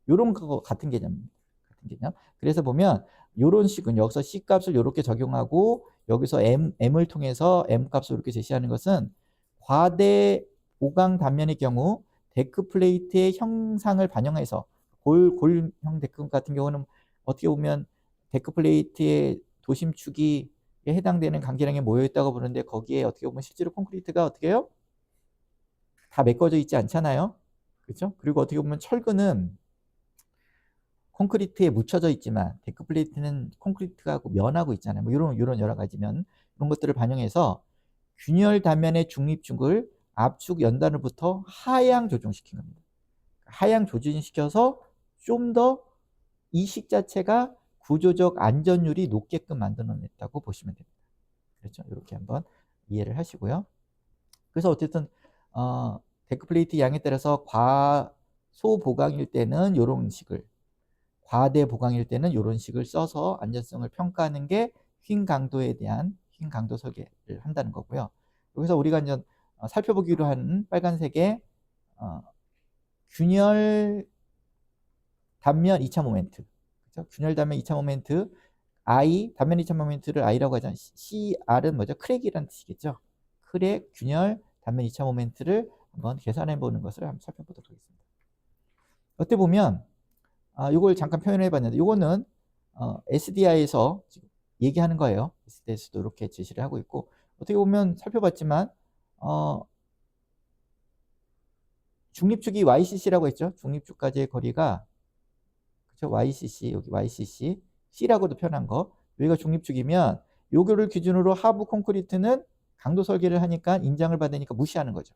Speaker 1: 요런 거 같은 개념입니다. 같은 개념. 그래서 보면 요런 식은 여기서 C 값을 이렇게 적용하고 여기서 M을 통해서 M 값을 이렇게 제시하는 것은 과대 보강 단면의 경우 데크 플레이트의 형상을 반영해서 골형 데크 같은 경우는 어떻게 보면 데크 플레이트의 도심축이 해당되는 강제량에 모여 있다고 보는데, 거기에 어떻게 보면 실제로 콘크리트가 어떻게 해요? 다 메꿔져 있지 않잖아요. 그렇죠? 그리고 어떻게 보면 철근은 콘크리트에 묻혀져 있지만 데크 플레이트는 콘크리트하고 면하고 있잖아요. 뭐 이런 여러 가지 이런 것들을 반영해서 균열 단면의 중립축을 압축 연단으로부터 하향 조정시킨 겁니다. 하향 조정시켜서 좀 더 이 식 자체가 구조적 안전율이 높게끔 만들어냈다고 보시면 됩니다. 그렇죠? 이렇게 한번 이해를 하시고요. 그래서 어쨌든 데크 플레이트 양에 따라서 과소 보강일 때는 이런 식을, 과대 보강일 때는 이런 식을 써서 안전성을 평가하는 게 휭 강도에 대한 휭 강도 설계를 한다는 거고요. 여기서 우리가 이제 살펴보기로 한 빨간색의 균열 단면 2차 모멘트, 그렇죠? 균열 단면 2차 모멘트 I, 단면 2차 모멘트를 I라고 하잖아요. CR은 뭐죠? 크랙이라는 뜻이겠죠. 크랙, 균열, 단면 2차 모멘트를 한번 계산해 보는 것을 한번 살펴보도록 하겠습니다. 어떻게 보면 이걸 잠깐 표현해 봤는데, 이거는 SDI에서 지금 얘기하는 거예요. SDI에서도 이렇게 제시를 하고 있고, 어떻게 보면 살펴봤지만 중립축이 YCC라고 했죠. 중립축까지의 거리가, 그렇죠? YCC, 여기 YCC, C라고도 표현한 거. 여기가 중립축이면 요거를 기준으로 하부 콘크리트는 강도 설계를 하니까 인장을 받으니까 무시하는 거죠.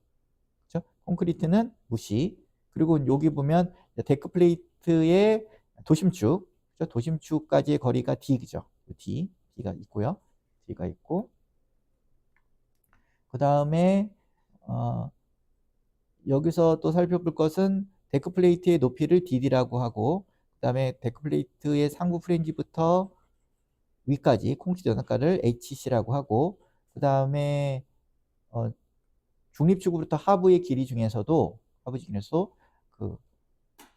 Speaker 1: 그렇죠? 콘크리트는 무시. 그리고 여기 보면 데크 플레이트의 도심축, 그렇죠? 도심축까지의 거리가 D죠. D가 있고요. D가 있고, 그 다음에 여기서 또 살펴볼 것은 데크 플레이트의 높이를 DD라고 하고, 그 다음에 데크 플레이트의 상부 프렌지부터 위까지 콘크리트 연합가를 HC라고 하고, 그 다음에 중립축으로부터 하부의 길이 중에서도 그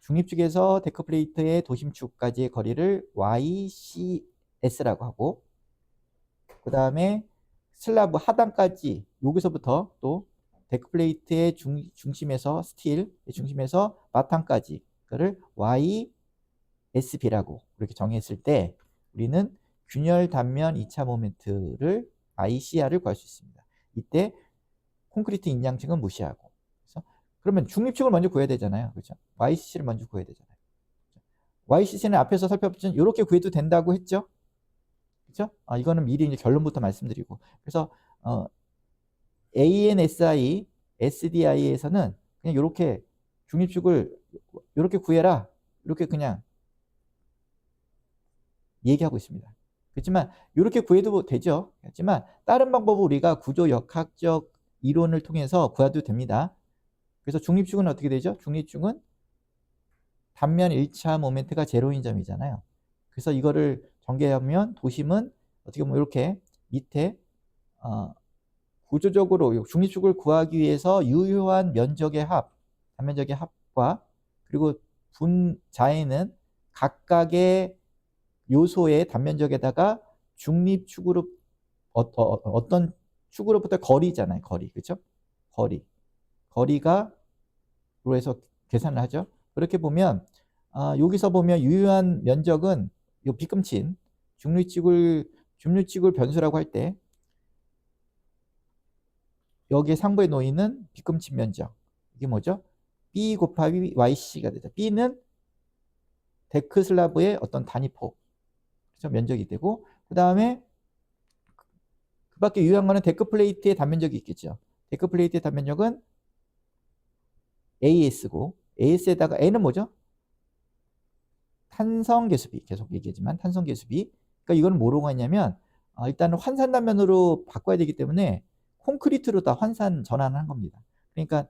Speaker 1: 중립축에서 데크 플레이트의 도심축까지의 거리를 YCS라고 하고, 그 다음에 슬라브 하단까지 여기서부터 또 데크플레이트의 중심에서 스틸의 중심에서 바탕까지 그거를 YSB라고 이렇게 정했을 때 우리는 균열 단면 2차 모멘트를 ICR을 구할 수 있습니다. 이때 콘크리트 인양층은 무시하고. 그래서 그러면 중립축을 먼저 구해야 되잖아요. 그렇죠? YCC를 먼저 구해야 되잖아요. YCC는 앞에서 살펴봤지만 이렇게 구해도 된다고 했죠. 그렇죠? 이거는 미리 이제 결론부터 말씀드리고. 그래서 ANSI, SDI에서는 그냥 이렇게 중립축을 이렇게 구해라. 이렇게 그냥 얘기하고 있습니다. 그렇지만 이렇게 구해도 되죠. 하지만 다른 방법으로 우리가 구조역학적 이론을 통해서 구해도 됩니다. 그래서 중립축은 어떻게 되죠? 중립축은 단면 1차 모멘트가 제로인 점이잖아요. 그래서 이거를 전개하면 도심은 어떻게 보면 이렇게 밑에 구조적으로 중립축을 구하기 위해서 유효한 면적의 합, 단면적의 합과 그리고 분자에는 각각의 요소의 단면적에다가 중립축으로 어떤 축으로부터 거리잖아요. 거리. 그렇죠? 거리가 로 해서 계산을 하죠. 그렇게 보면 여기서 보면 유효한 면적은 요 비금친 중립축을 변수라고 할 때 여기에 상부에 놓이는 비금친 면적 이게 뭐죠? B 곱하기 YC가 되죠. B는 데크 슬라브의 어떤 단위폭 그렇죠? 면적이 되고 그 다음에 그 밖에 유효한 거는 데크 플레이트의 단면적이 있겠죠. 데크 플레이트의 단면적은 AS고 AS에다가 N은 뭐죠? 탄성계수비 계속 얘기하지만 탄성계수비 그러니까 이거는 뭐로 가냐면 일단은 환산 단면으로 바꿔야 되기 때문에 콘크리트로 다 환산 전환한 겁니다. 그러니까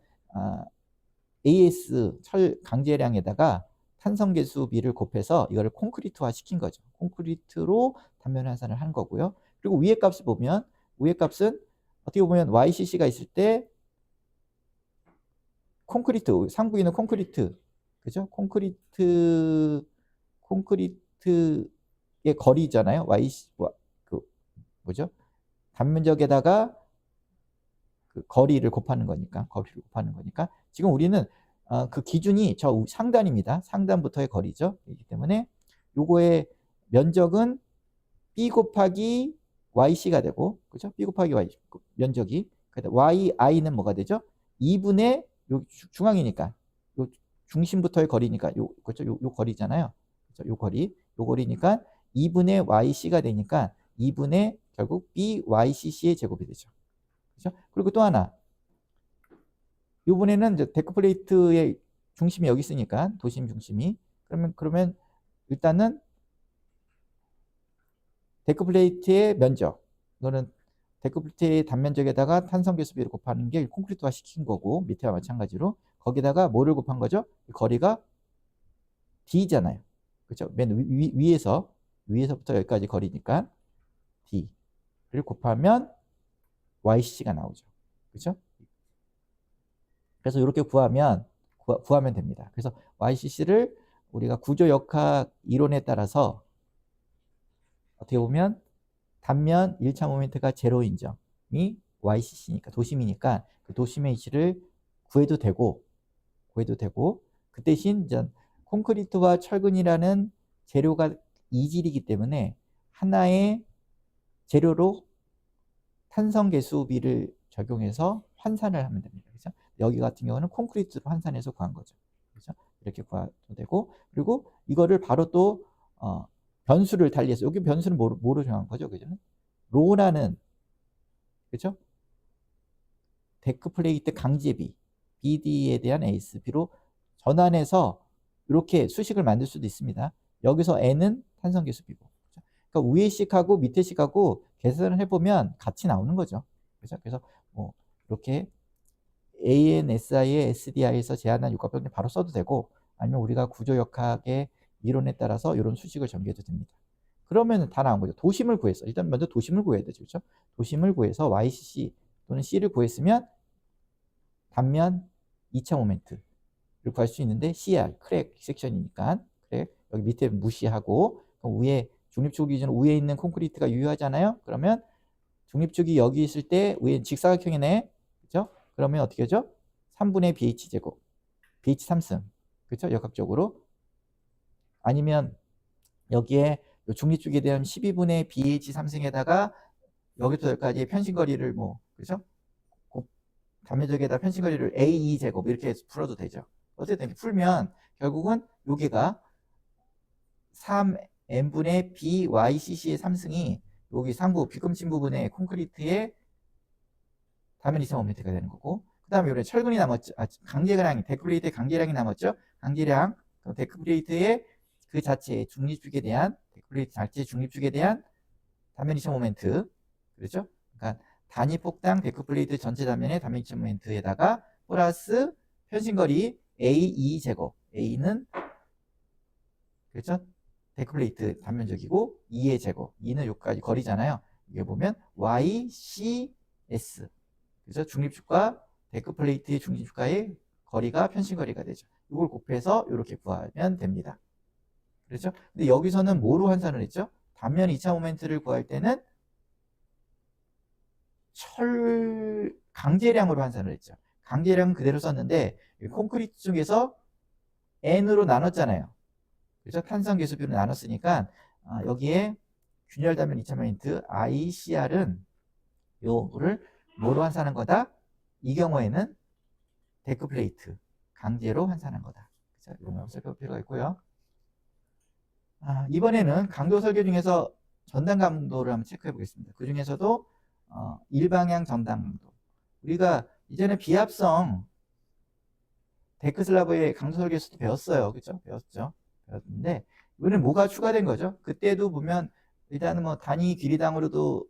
Speaker 1: AS 철 강제량에다가 탄성계수비를 곱해서 이거를 콘크리트화 시킨 거죠. 콘크리트로 단면 환산을 한 거고요. 그리고 위에 값을 보면 위에 값은 어떻게 보면 YCC가 있을 때 콘크리트 상부에 있는 콘크리트 그죠? 콘크리트의 거리잖아요. YC 그 뭐죠? 단면적에다가 그 거리를 곱하는 거니까 지금 우리는 그 기준이 저 상단입니다. 상단부터의 거리죠. 그렇기 때문에 요거의 면적은 B 곱하기 YC가 되고 그죠? B 곱하기 Y 면적이 YI는 뭐가 되죠? 2분의 요 중앙이니까 요 중심부터의 거리니까 그렇죠? 요 거리잖아요. 그렇죠? 요 거리니까 2분의 YC가 되니까 2분의 결국 BYCC의 제곱이 되죠. 그렇죠? 그리고 또 하나 이번에는 이제 데크 플레이트의 중심이 여기 있으니까 도심 중심이 그러면 일단은 데크 플레이트의 면적 이거는 데크 플레이트의 단면적에다가 탄성계수비를 곱하는 게 콘크리트화 시킨 거고 밑에와 마찬가지로 거기다가 뭐를 곱한 거죠? 거리가 D잖아요. 그렇죠? 맨 위에서부터 여기까지 거리니까 D를 곱하면 YCC가 나오죠. 그렇죠? 그래서 이렇게 구하면 됩니다. 그래서 YCC를 우리가 구조역학 이론에 따라서 어떻게 보면 단면 1차 모멘트가 제로인 점이 YCC니까 도심이니까 그 도심의 위치를 구해도 되고 그 대신 이제 콘크리트와 철근이라는 재료가 이질이기 때문에 하나의 재료로 탄성계수비를 적용해서 환산을 하면 됩니다. 그렇죠? 여기 같은 경우는 콘크리트로 환산해서 구한 거죠. 그렇죠? 이렇게 구해도 되고 그리고 이거를 바로 또 변수를 달리해서 여기 변수는 뭐로 정한 거죠? 그죠? 로라는 그렇죠? 데크 플레이트 강제비 BD에 대한 ASB로 전환해서 이렇게 수식을 만들 수도 있습니다. 여기서 N은 탄성계수비고 그러니까 위에 식하고 밑에 식하고 계산을 해보면 같이 나오는 거죠. 그래서 뭐 이렇게 ANSI의 SDI에서 제한한 육합변을 바로 써도 되고 아니면 우리가 구조역학의 이론에 따라서 이런 수식을 전개해도 됩니다. 그러면 다 나온 거죠. 도심을 구해서 일단 먼저 도심을 구해야 되죠. 그렇죠? 도심을 구해서 YCC 또는 C를 구했으면 단면 2차 모멘트를 구할 수 있는데 CR 크랙 섹션이니까 크랙 여기 밑에 무시하고 위에 중립축 기준 위에 있는 콘크리트가 유효하잖아요. 그러면 중립축이 여기 있을 때 위에 직사각형이네. 그렇죠? 그러면 어떻게 하죠? 3분의 BH 제곱, BH 3승. 그렇죠? 역학적으로. 아니면 여기에 중립축에 대한 12분의 BH 3승에다가 여기부터 여기까지의 편심거리를 뭐, 그렇죠? 단면적에다 편심거리를 A2 제곱 이렇게 해서 풀어도 되죠. 어쨌든 이렇게 풀면 결국은 여기가 3n분의 BYCC의 3승이 여기 상부 비금친 부분의 콘크리트의 단면 2.5m가 되는 거고, 그 다음에 여기 철근이 남았죠. 강제량이, 데크플레이트의 강제량이 남았죠. 강제량, 데크플레이트의 그 자체의 중립축에 대한, 데크플레이트 자체의 중립축에 대한 단면 2.5m. 그렇죠? 그러니까 단위 폭당 데크플레이트 전체 단면의 단면 2.5m에다가 플러스 편심거리 A2 제곱. A는 그렇죠? 데크플레이트 단면적이고 2의 제곱. 2는 여기까지 거리잖아요. 이게 보면 YCS. 그래서 중립축과 데크플레이트의 중립축과의 거리가 편심거리가 되죠. 이걸 곱해서 이렇게 구하면 됩니다. 그렇죠? 근데 여기서는 뭐로 환산을 했죠? 단면 2차 모멘트를 구할 때는 강제량으로 환산을 했죠. 강제량은 그대로 썼는데 콘크리트 중에서 N으로 나눴잖아요. 그래서 탄성 계수비로 나눴으니까 여기에 균열 단면 2차 모멘트 ICR은 요거를 뭐로 환산한 거다? 이 경우에는 데크플레이트 강제로 환산한 거다. 자, 이런 거 살펴볼 필요가 있고요. 이번에는 강도 설계 중에서 전단 강도를 한번 체크해 보겠습니다. 그 중에서도 일방향 전단 강도. 우리가 이전에 비합성 데크슬라브의 강도 설계에서도 배웠어요. 그렇죠? 배웠는데 이번엔 뭐가 추가된 거죠? 그때도 보면 일단은 뭐 단위 길이당으로도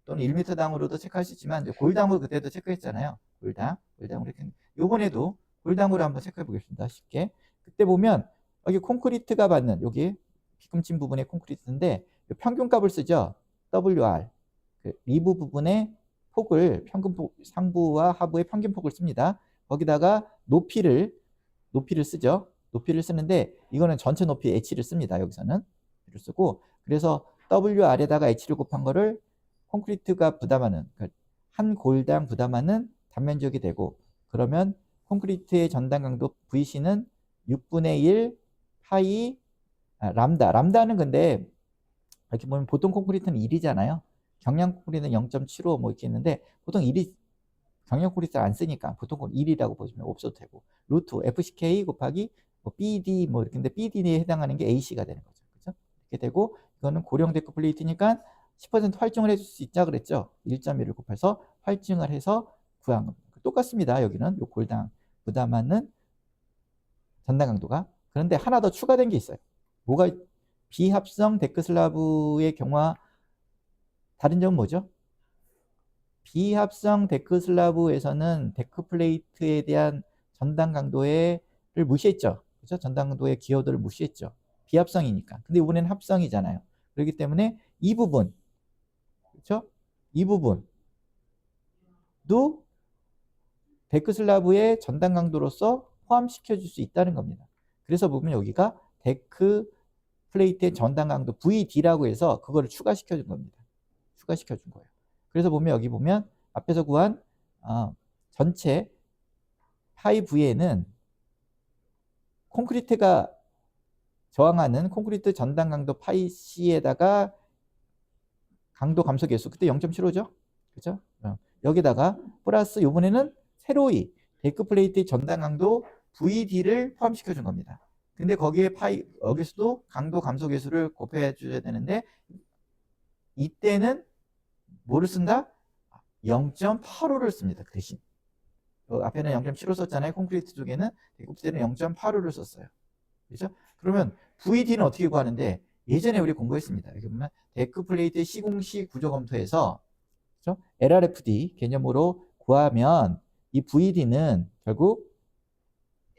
Speaker 1: 또는 1m당으로도 체크할 수 있지만 골당으로 그때도 체크했잖아요. 골당으로 이렇게. 요번에도 골당으로 한번 체크해 보겠습니다. 쉽게. 그때 보면 여기 콘크리트가 받는 여기 비금친 부분의 콘크리트인데 평균값을 쓰죠. WR. 리브 부분의 폭을 상부와 하부의 평균폭을 씁니다. 거기다가 높이를 쓰죠. 높이를 쓰는데 이거는 전체 높이 h를 씁니다. 여기서는 h를 쓰고, 그래서 WR에다가 h를 곱한 거를 콘크리트가 부담하는, 그러니까 한 골당 부담하는 단면적이 되고, 그러면 콘크리트의 전단 강도 VC는 6분의 1 파이 람다는 근데 이렇게 보면 보통 콘크리트는 1이잖아요. 경량 콘크리트는 0.75 뭐 이렇게 있는데 보통 1이 경량 콘크리트를 안 쓰니까 보통 1이라고 보시면 없어도 되고, 루트 FCK 곱하기 뭐 BD 뭐 이렇게, BD에 해당하는 게 AC가 되는 거죠. 그렇죠? 이렇게 되고, 이거는 고령 데크플레이트니까 10% 활증을 해줄 수 있자 그랬죠. 1.1을 곱해서 활증을 해서 구한 겁니다. 똑같습니다. 여기는 요 골당 부담하는 전단 강도가. 그런데 하나 더 추가된 게 있어요. 뭐가 비합성 데크슬라브의 경우와 다른 점은 뭐죠? 비합성 데크슬라브에서는 데크플레이트에 대한 전단 강도를 무시했죠. 그렇죠? 전단 강도의 기여도를 무시했죠. 비합성이니까. 근데 이번에는 합성이잖아요. 그렇기 때문에 이 부분, 그렇죠? 이 부분도 데크슬라브의 전단 강도로서 포함시켜 줄 수 있다는 겁니다. 그래서 보면 여기가 데크 플레이트의 전단 강도 VD라고 해서 그거를 추가시켜 준 겁니다. 추가시켜 준 거예요. 그래서 보면 여기 보면 앞에서 구한 전체 파이 V에는 콘크리트가 저항하는 콘크리트 전단 강도 파이 C에다가 강도 감소 계수 그때 0.75죠. 그렇죠? 여기다가 플러스 이번에는 새로이 데크 플레이트 전단 강도 VD를 포함시켜 준 겁니다. 근데 거기에 여기서도 강도 감소 계수를 곱해 줘야 되는데 이때는 뭐를 쓴다? 0.85를 씁니다. 그 대신 앞에는 0.75 썼잖아요. 콘크리트 쪽에는. 대구대는 0.85를 썼어요. 그렇죠? 그러면 VD는 어떻게 구하는데 예전에 우리 공부했습니다. 여기 보면 데크 플레이트 시공시 구조 검토에서 그렇죠? LRFD 개념으로 구하면 이 VD는 결국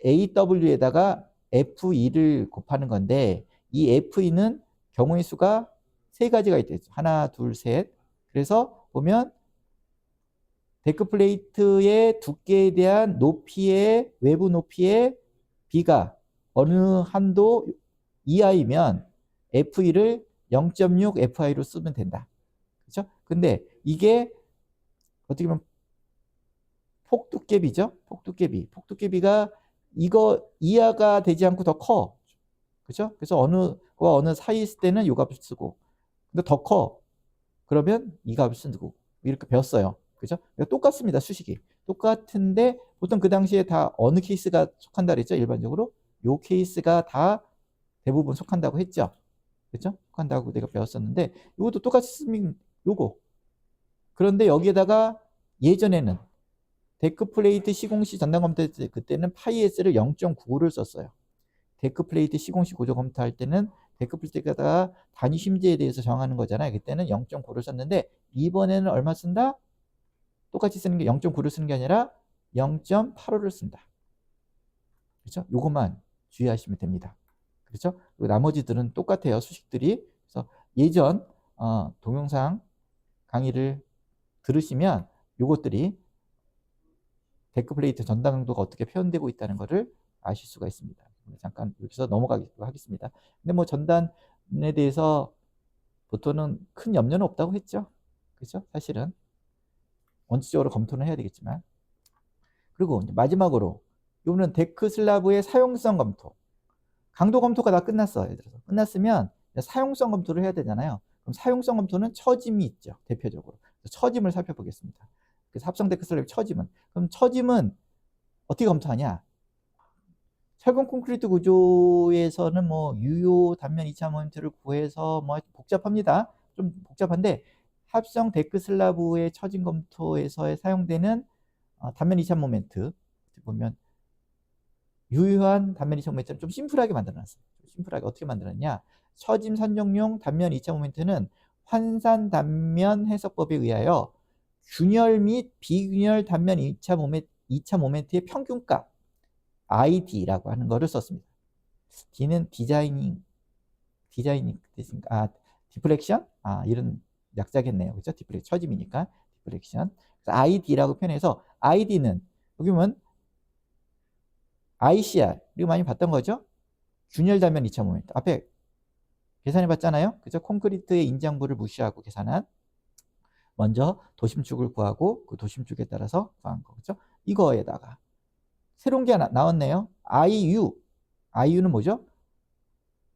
Speaker 1: AW에다가 FE를 곱하는 건데 이 FE는 경우의 수가 세 가지가 있대요. 하나, 둘, 셋. 그래서 보면 데크플레이트의 두께에 대한 높이의 외부 높이의 B가 어느 한도 이하이면 FE를 0.6 FI로 쓰면 된다. 그렇죠? 근데 이게 어떻게 보면 폭두께비죠. 폭두께비가 이거 이하가 되지 않고 더 커. 그죠? 그래서 어느 사이 있을 때는 요 값을 쓰고, 근데 더 커. 그러면 이 값을 쓰고, 이렇게 배웠어요. 그죠? 똑같습니다. 수식이. 똑같은데, 보통 그 당시에 다 어느 케이스가 속한다 그랬죠? 일반적으로. 요 케이스가 다 대부분 속한다고 했죠. 그죠? 속한다고 내가 배웠었는데, 이것도 똑같이 쓰면 요거. 그런데 여기에다가 예전에는 데크플레이트 시공시 전단 검토할 때 그때는 파이S를 0.95를 썼어요. 데크플레이트 시공시 구조 검토할 때는 데크플레이트가 단위 심지에 대해서 정하는 거잖아요. 그때는 0.9를 썼는데 이번에는 얼마 쓴다? 똑같이 쓰는 게 0.9를 쓰는 게 아니라 0.85를 쓴다. 그렇죠? 요것만 주의하시면 됩니다. 그렇죠? 그리고 나머지들은 똑같아요. 수식들이. 그래서 예전 동영상 강의를 들으시면 요것들이 데크플레이트 전단 강도가 어떻게 표현되고 있다는 것을 아실 수가 있습니다. 잠깐 여기서 넘어가기로 하겠습니다. 근데 뭐 전단에 대해서 보통은 큰 염려는 없다고 했죠. 그렇죠? 사실은 원칙적으로 검토는 해야 되겠지만. 그리고 마지막으로 이거는 데크 슬라브의 사용성 검토. 강도 검토가 다 끝났어요. 끝났으면 사용성 검토를 해야 되잖아요. 그럼 사용성 검토는 처짐이 있죠. 대표적으로. 처짐을 살펴보겠습니다. 그래서 합성 데크 슬랩 처짐은. 그럼 처짐은 어떻게 검토하냐? 철근 콘크리트 구조에서는 뭐 유효 단면 2차 모멘트를 구해서 뭐 복잡합니다. 좀 복잡한데 합성 데크 슬라브의 처짐 검토에서 사용되는 단면 2차 모멘트 보면 유효한 단면 2차 모멘트를 좀 심플하게 만들어놨어요. 심플하게 어떻게 만들었냐? 처짐 산정용 단면 2차 모멘트는 환산 단면 해석법에 의하여 균열 및 비균열 단면 2차 모멘트의 평균값 ID라고 하는 거를 썼습니다. D는 디플렉션? 이런 약자겠네요. 그죠? 디플렉션, 처짐이니까 디플렉션. 그래서 ID라고 표현해서 ID는 여기 보면 ICR 이거 많이 봤던 거죠? 균열 단면 2차 모멘트. 앞에 계산해 봤잖아요. 그죠? 콘크리트의 인장부를 무시하고 계산한 먼저 도심축을 구하고 그 도심축에 따라서 구한 거. 그죠? 이거에다가 새로운 게 하나 나왔네요. IU는 뭐죠?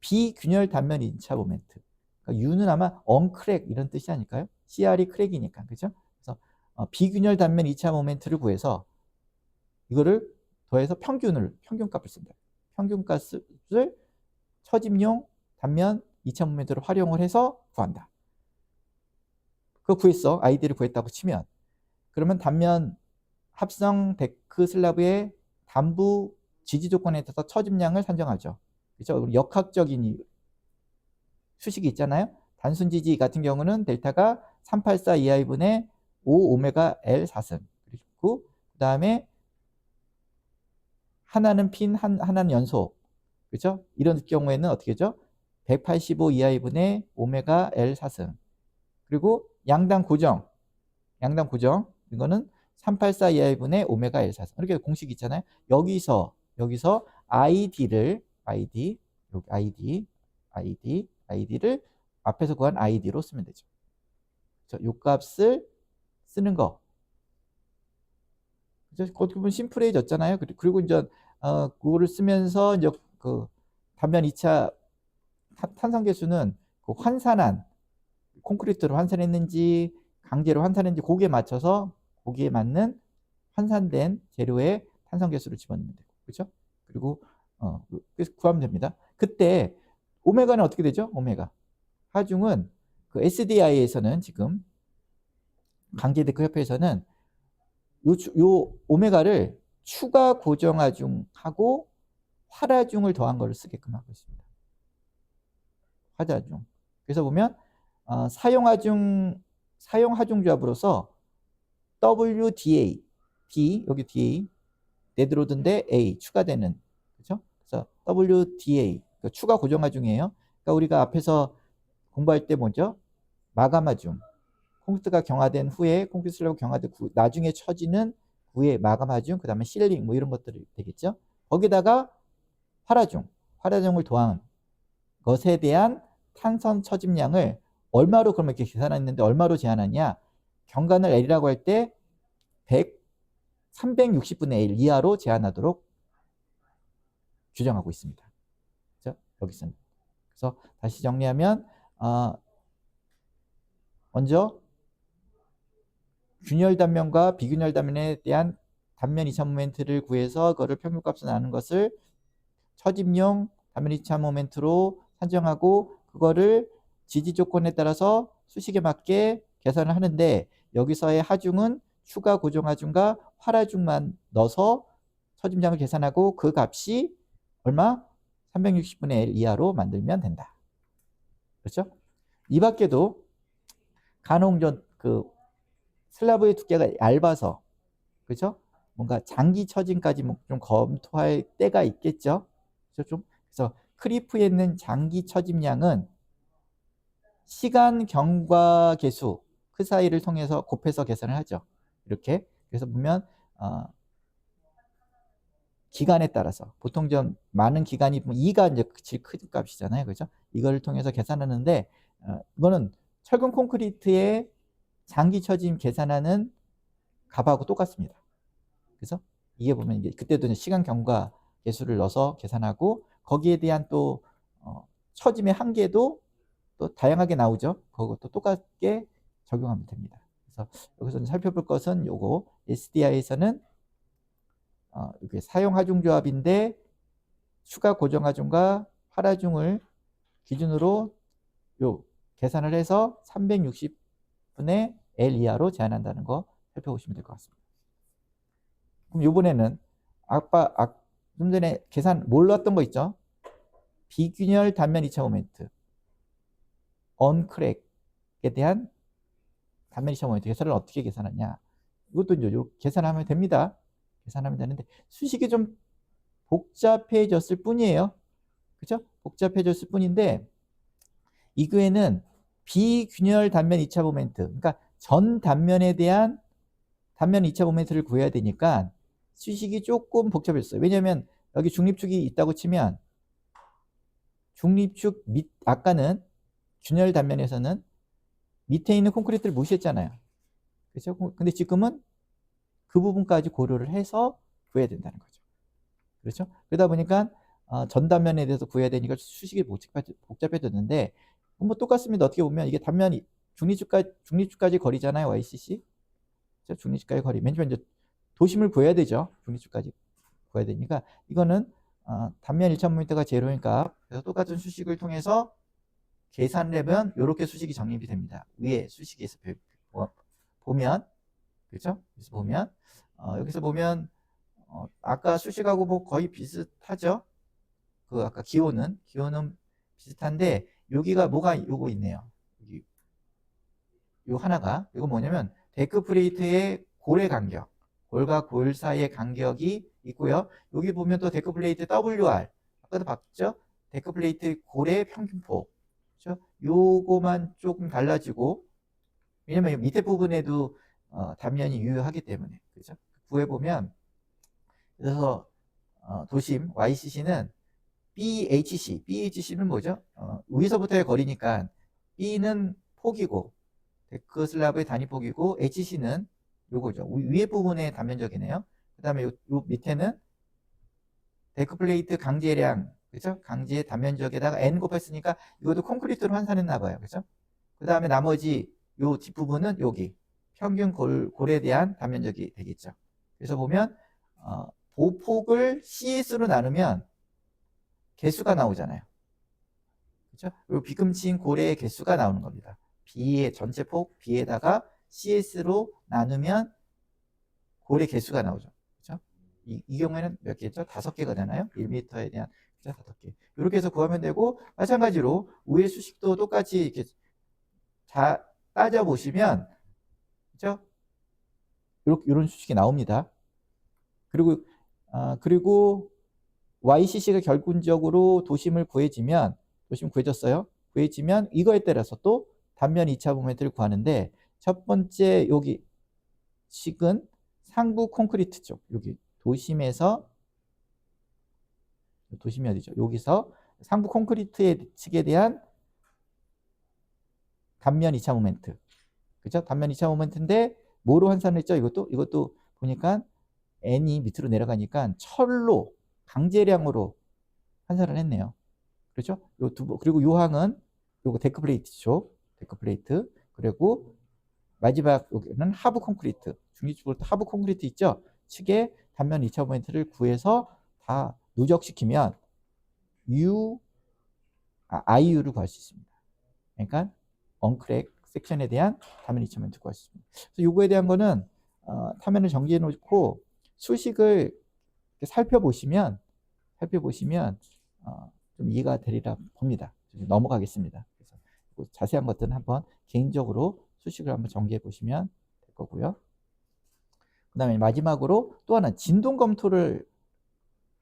Speaker 1: 비균열 단면 2차 모멘트. 그러니까 U는 아마 언크랙 이런 뜻이 아닐까요? CR이 크랙이니까. 그죠? 그래서 비균열 단면 2차 모멘트를 구해서 이거를 더해서 평균값을 쓴다. 평균값을 처짐용 단면 2차 모멘트를 활용을 해서 구한다. 그거 구했어. ID를 구했다고 치면. 그러면 단면 합성 데크 슬라브의 단부 지지 조건에 따라서 처짐량을 산정하죠. 그렇죠? 역학적인 수식이 있잖아요. 단순 지지 같은 경우는 델타가 384 2i분의 5 오메가 L 4승. 그리고 그 다음에 하나는 핀, 하나는 연속. 그렇죠? 이런 경우에는 어떻게 하죠? 185 2i분의 오메가 L 4승. 그리고 양당 고정. 이거는 384 2i분의 오메가 L 4승. 이렇게 공식이 있잖아요. 여기서 ID를 앞에서 구한 ID로 쓰면 되죠. 이 값을 쓰는 거. 어떻게 보면 심플해졌잖아요. 그리고 이제 그거를 쓰면서 이제 그 단면 2차 탄성계수는 그 환산한 콘크리트로 환산했는지 강제로 환산했는지 거기에 맞춰서 거기에 맞는 환산된 재료의 탄성계수를 집어넣으면 되고, 그렇죠? 그리고 구하면 됩니다. 그때 오메가는 어떻게 되죠? 오메가 하중은 그 SDI에서는 지금 강제데크 협회에서는 요 오메가를 추가 고정하중하고 활하중을 더한 거를 쓰게끔 하고 있습니다. 활하중. 그래서 보면 사용하중 조합으로서 WDA, D 여기 DA 데드로드인데 A 추가되는, 그렇죠? 그래서 WDA 그러니까 추가 고정하중이에요. 그러니까 우리가 앞에서 공부할 때 뭐죠? 마감하중. 콘크리트가 경화된 후에 콘크리트 슬래브 경화된 나중에 처지는 후에 마감하중, 그 다음에 실링 뭐 이런 것들이 되겠죠. 거기다가 활하중을 더한 것에 대한 탄성 처짐량을 얼마로 그러면 이렇게 계산했는데 얼마로 제한하냐? 경관을 L이라고 할 때 360분의 1 이하로 제한하도록 규정하고 있습니다. 그렇죠? 여기서는. 그래서 다시 정리하면 먼저 균열 단면과 비균열 단면에 대한 단면 이차 모멘트를 구해서 그거를 평균값으로 나누는 것을 처짐용 단면 이차 모멘트로 산정하고 그거를 지지 조건에 따라서 수식에 맞게 계산을 하는데 여기서의 하중은 추가 고정 하중과 활하중만 넣어서 처짐량을 계산하고 그 값이 얼마? 360분의 1 이하로 만들면 된다. 그렇죠? 이 밖에도 간혹 그 슬라브의 두께가 얇아서 그렇죠? 뭔가 장기 처짐까지 좀 검토할 때가 있겠죠. 그래서 크리프에 있는 장기 처짐량은 시간 경과 계수 그 사이를 통해서 곱해서 계산을 하죠. 이렇게. 그래서 보면 기간에 따라서 보통 좀 많은 기간이 2가 이제 제일 큰 값이잖아요. 그죠? 이걸 통해서 계산하는데 이거는 철근 콘크리트의 장기 처짐 계산하는 값하고 똑같습니다. 그래서 이게 보면 이게 그때도 시간 경과 계수를 넣어서 계산하고 거기에 대한 또 처짐의 한계도 또 다양하게 나오죠. 그것도 똑같게 적용하면 됩니다. 그래서 여기서 살펴볼 것은 요거 SDI에서는 이게 사용 하중 조합인데 추가 고정 하중과 활하중을 기준으로 요 계산을 해서 360분의 L 이하로 제한한다는 거 살펴보시면 될 것 같습니다. 그럼 이번에는 좀 전에 계산 몰랐던 거 있죠? 비균열 단면 이차 모멘트 언크랙에 대한 단면 이차 모멘트 계산을 어떻게 계산하냐? 이것도 이제 계산하면 됩니다. 계산하면 되는데 수식이 좀 복잡해졌을 뿐이에요. 그렇죠? 복잡해졌을 뿐인데 이 교에는 비균열 단면 2차 모멘트 그러니까 전 단면에 대한 단면 2차 모멘트를 구해야 되니까 수식이 조금 복잡했어요. 왜냐하면 여기 중립축이 있다고 치면 중립축 밑 아까는 균열 단면에서는 밑에 있는 콘크리트를 무시했잖아요. 그렇죠? 근데 지금은 그 부분까지 고려를 해서 구해야 된다는 거죠. 그렇죠? 그러다 보니까 전 단면에 대해서 구해야 되니까 수식이 복잡해졌는데 뭐 똑같습니다. 어떻게 보면 이게 단면이 중립축까지 거리잖아요. YCC. 중립축까지 거리. 맨 처음에 이제 도심을 구해야 되죠. 중립축까지 구해야 되니까 이거는 단면 1,000m가 제로니까 그래서 똑같은 수식을 통해서 계산을 하면 이렇게 수식이 정립이 됩니다. 위에 수식에서 보면 그렇죠? 여기서 보면 여기서 보면 아까 수식하고 뭐 거의 비슷하죠. 그 아까 기호는 비슷한데 여기가 뭐가 요거 있네요. 여기 요 하나가 이거 뭐냐면 데크 플레이트의 고래 간격 골과 골 사이의 간격이 있고요. 여기 보면 또 데크 플레이트 WR 아까도 봤죠? 데크 플레이트 고래 평균폭 그렇죠? 요거만 조금 달라지고 왜냐면 밑에 부분에도 단면이 유효하기 때문에 그렇죠? 구해 보면 그래서 도심 YCC는 BHC는 뭐죠? 위에서부터의 거리니까 B는 폭이고 데크 슬랍의 단위폭이고 HC는 요거죠. 위에 부분의 단면적이네요. 그 다음에 요 밑에는 데크 플레이트 강제량 그죠? 강제 단면적에다가 N 곱했으니까 이것도 콘크리트로 환산했나 봐요. 그죠? 그 다음에 나머지 요 뒷부분은 여기 평균 골에 대한 단면적이 되겠죠. 그래서 보면 보폭을 CS로 나누면 개수가 나오잖아요. 그렇죠? 요 비금치인 고래의 개수가 나오는 겁니다. B의 전체 폭 B에다가 CS로 나누면 고래 개수가 나오죠. 그렇죠? 이 경우에는 몇 개죠? 5개가 되나요? 1m에 대한 5개. 이렇게 해서 구하면 되고 마찬가지로 위의 수식도 똑같이 이렇게 따져 보시면 그렇죠? 이런 수식이 나옵니다. 그리고 YCC가 결국적으로 도심 구해졌어요. 구해지면 이거에 따라서 또 단면 2차 모멘트를 구하는데 첫 번째 여기 식은 상부 콘크리트 쪽 여기 도심이 어디죠? 여기서 상부 콘크리트의 측에 대한 단면 2차 모멘트 그죠? 단면 2차 모멘트인데 뭐로 환산했죠? 이것도 보니까 n이 밑으로 내려가니까 철로 강제량으로 환산을 했네요. 그렇죠? 그리고 요 항은 요거 데크 플레이트죠. 데크 플레이트. 그리고 마지막 여기는 하부 콘크리트. 중립적으로 하부 콘크리트 있죠? 측에 단면 2차 모멘트를 구해서 다 누적시키면 IU를 구할 수 있습니다. 그러니까 언크랙 섹션에 대한 단면 2차 모멘트 구할 수 있습니다. 그래서 요거에 대한 거는 타면을 정지해 놓고 수식을 살펴보시면 좀 이해가 되리라 봅니다. 넘어가겠습니다. 그래서 자세한 것들은 한번 개인적으로 수식을 한번 정리해 보시면 될 거고요. 그 다음에 마지막으로 또 하나 진동 검토를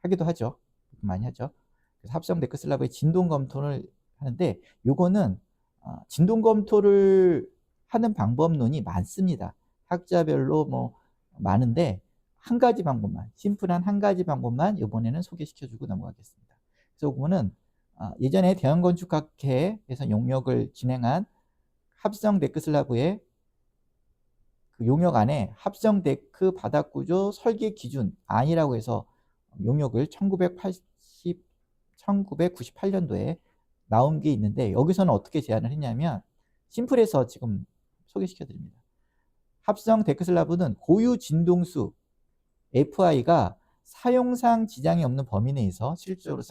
Speaker 1: 하기도 하죠. 많이 하죠. 그래서 합성 데크 슬라브의 진동 검토를 하는데 요거는 진동 검토를 하는 방법론이 많습니다. 학자별로 뭐 많은데 한 가지 방법만, 심플한 한 가지 방법만 이번에는 소개시켜주고 넘어가겠습니다. 그래서 그거는 예전에 대한건축학회에서 용역을 진행한 합성 데크 슬라브의 그 용역 안에 합성 데크 바닥 구조 설계 기준 안이라고 해서 용역을 1998년도에 나온 게 있는데 여기서는 어떻게 제안을 했냐면 심플해서 지금 소개시켜 드립니다. 합성 데크 슬라브는 고유 진동수 FI가 사용상 지장이 없는 범위 내에서 실질적으로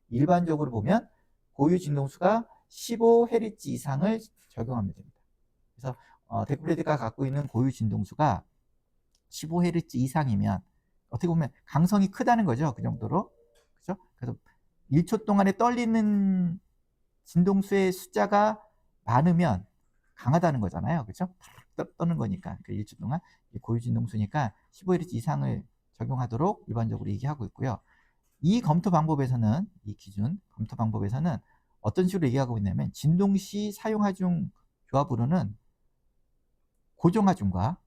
Speaker 1: 일반적으로 보면 고유 진동수가 15Hz 이상을 적용하면 됩니다. 그래서 데크플레이트가 갖고 있는 고유 진동수가 15Hz 이상이면 어떻게 보면 강성이 크다는 거죠. 그 정도로. 그렇죠? 그래서 1초 동안에 떨리는 진동수의 숫자가 많으면 강하다는 거잖아요. 그렇죠? 떠는 거니까. 그 1초 동안 고유 진동수니까 15Hz 이상을 적용하도록 일반적으로 얘기하고 있고요. 이 검토 방법에서는 이 기준 검토 방법에서는 어떤 식으로 얘기하고 있냐면 진동시 사용하중 조합으로는 고정하중과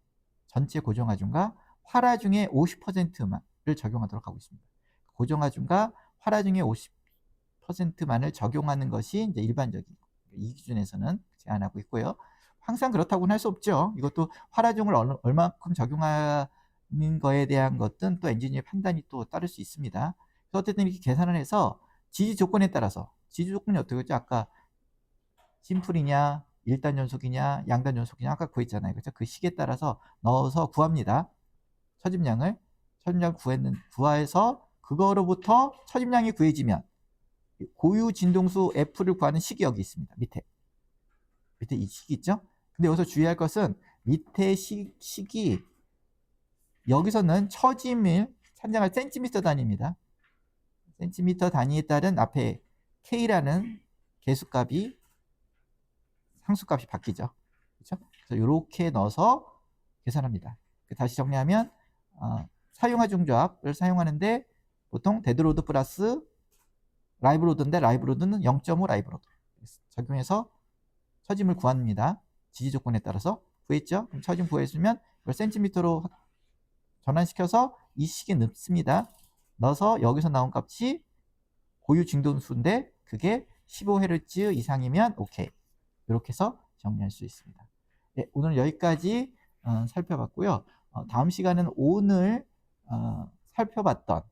Speaker 1: 전체 고정하중과 활하중의 50%만을 적용하도록 하고 있습니다. 고정하중과 활하중의 50%만을 적용하는 것이 이제 일반적인 이 기준에서는 제한하고 있고요. 항상 그렇다고는 할 수 없죠. 이것도 활하중을 얼마큼 적용하는 거에 대한 것은 또 엔지니어의 판단이 또 따를 수 있습니다. 그래서 어쨌든 이렇게 계산을 해서 지지 조건에 따라서 지지 조건이 어떻게 했죠? 아까 심플이냐 1단 연속이냐 양단 연속이냐 아까 구했잖아요. 그렇죠? 그 식에 따라서 넣어서 구합니다. 처짐량을 구해서 그거로부터 처짐량이 구해지면 고유 진동수 F를 구하는 식이 여기 있습니다. 밑에 이 식이 있죠? 근데 여기서 주의할 것은 밑에 식이 여기서는 처짐을 산정할 센티미터 단위입니다. 센티미터 단위에 따른 앞에 K라는 계수값이 상수값이 바뀌죠. 그렇죠? 그래서 이렇게 넣어서 계산합니다. 다시 정리하면 사용하중 조합을 사용하는데 보통 데드로드 플러스 라이브로드인데 라이브로드는 0.5 라이브로드 적용해서 처짐을 구합니다. 지지 조건에 따라서 구했죠? 그럼 처짐 구해주면 이걸 센티미터로 전환시켜서 이 식에 넣습니다. 넣어서 여기서 나온 값이 고유 진동수인데 그게 15Hz 이상이면 오케이. 이렇게 해서 정리할 수 있습니다. 네, 오늘 여기까지 살펴봤고요. 다음 시간은 오늘 살펴봤던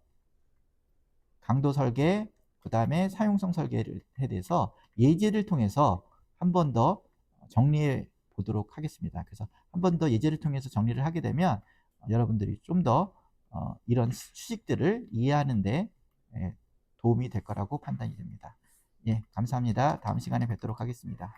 Speaker 1: 강도 설계, 그 다음에 사용성 설계에 대해서 예제를 통해서 한 번 더 정리해 보도록 하겠습니다. 그래서 한 번 더 예제를 통해서 정리를 하게 되면 여러분들이 좀 더 이런 수식들을 이해하는 데 도움이 될 거라고 판단이 됩니다. 예, 감사합니다. 다음 시간에 뵙도록 하겠습니다.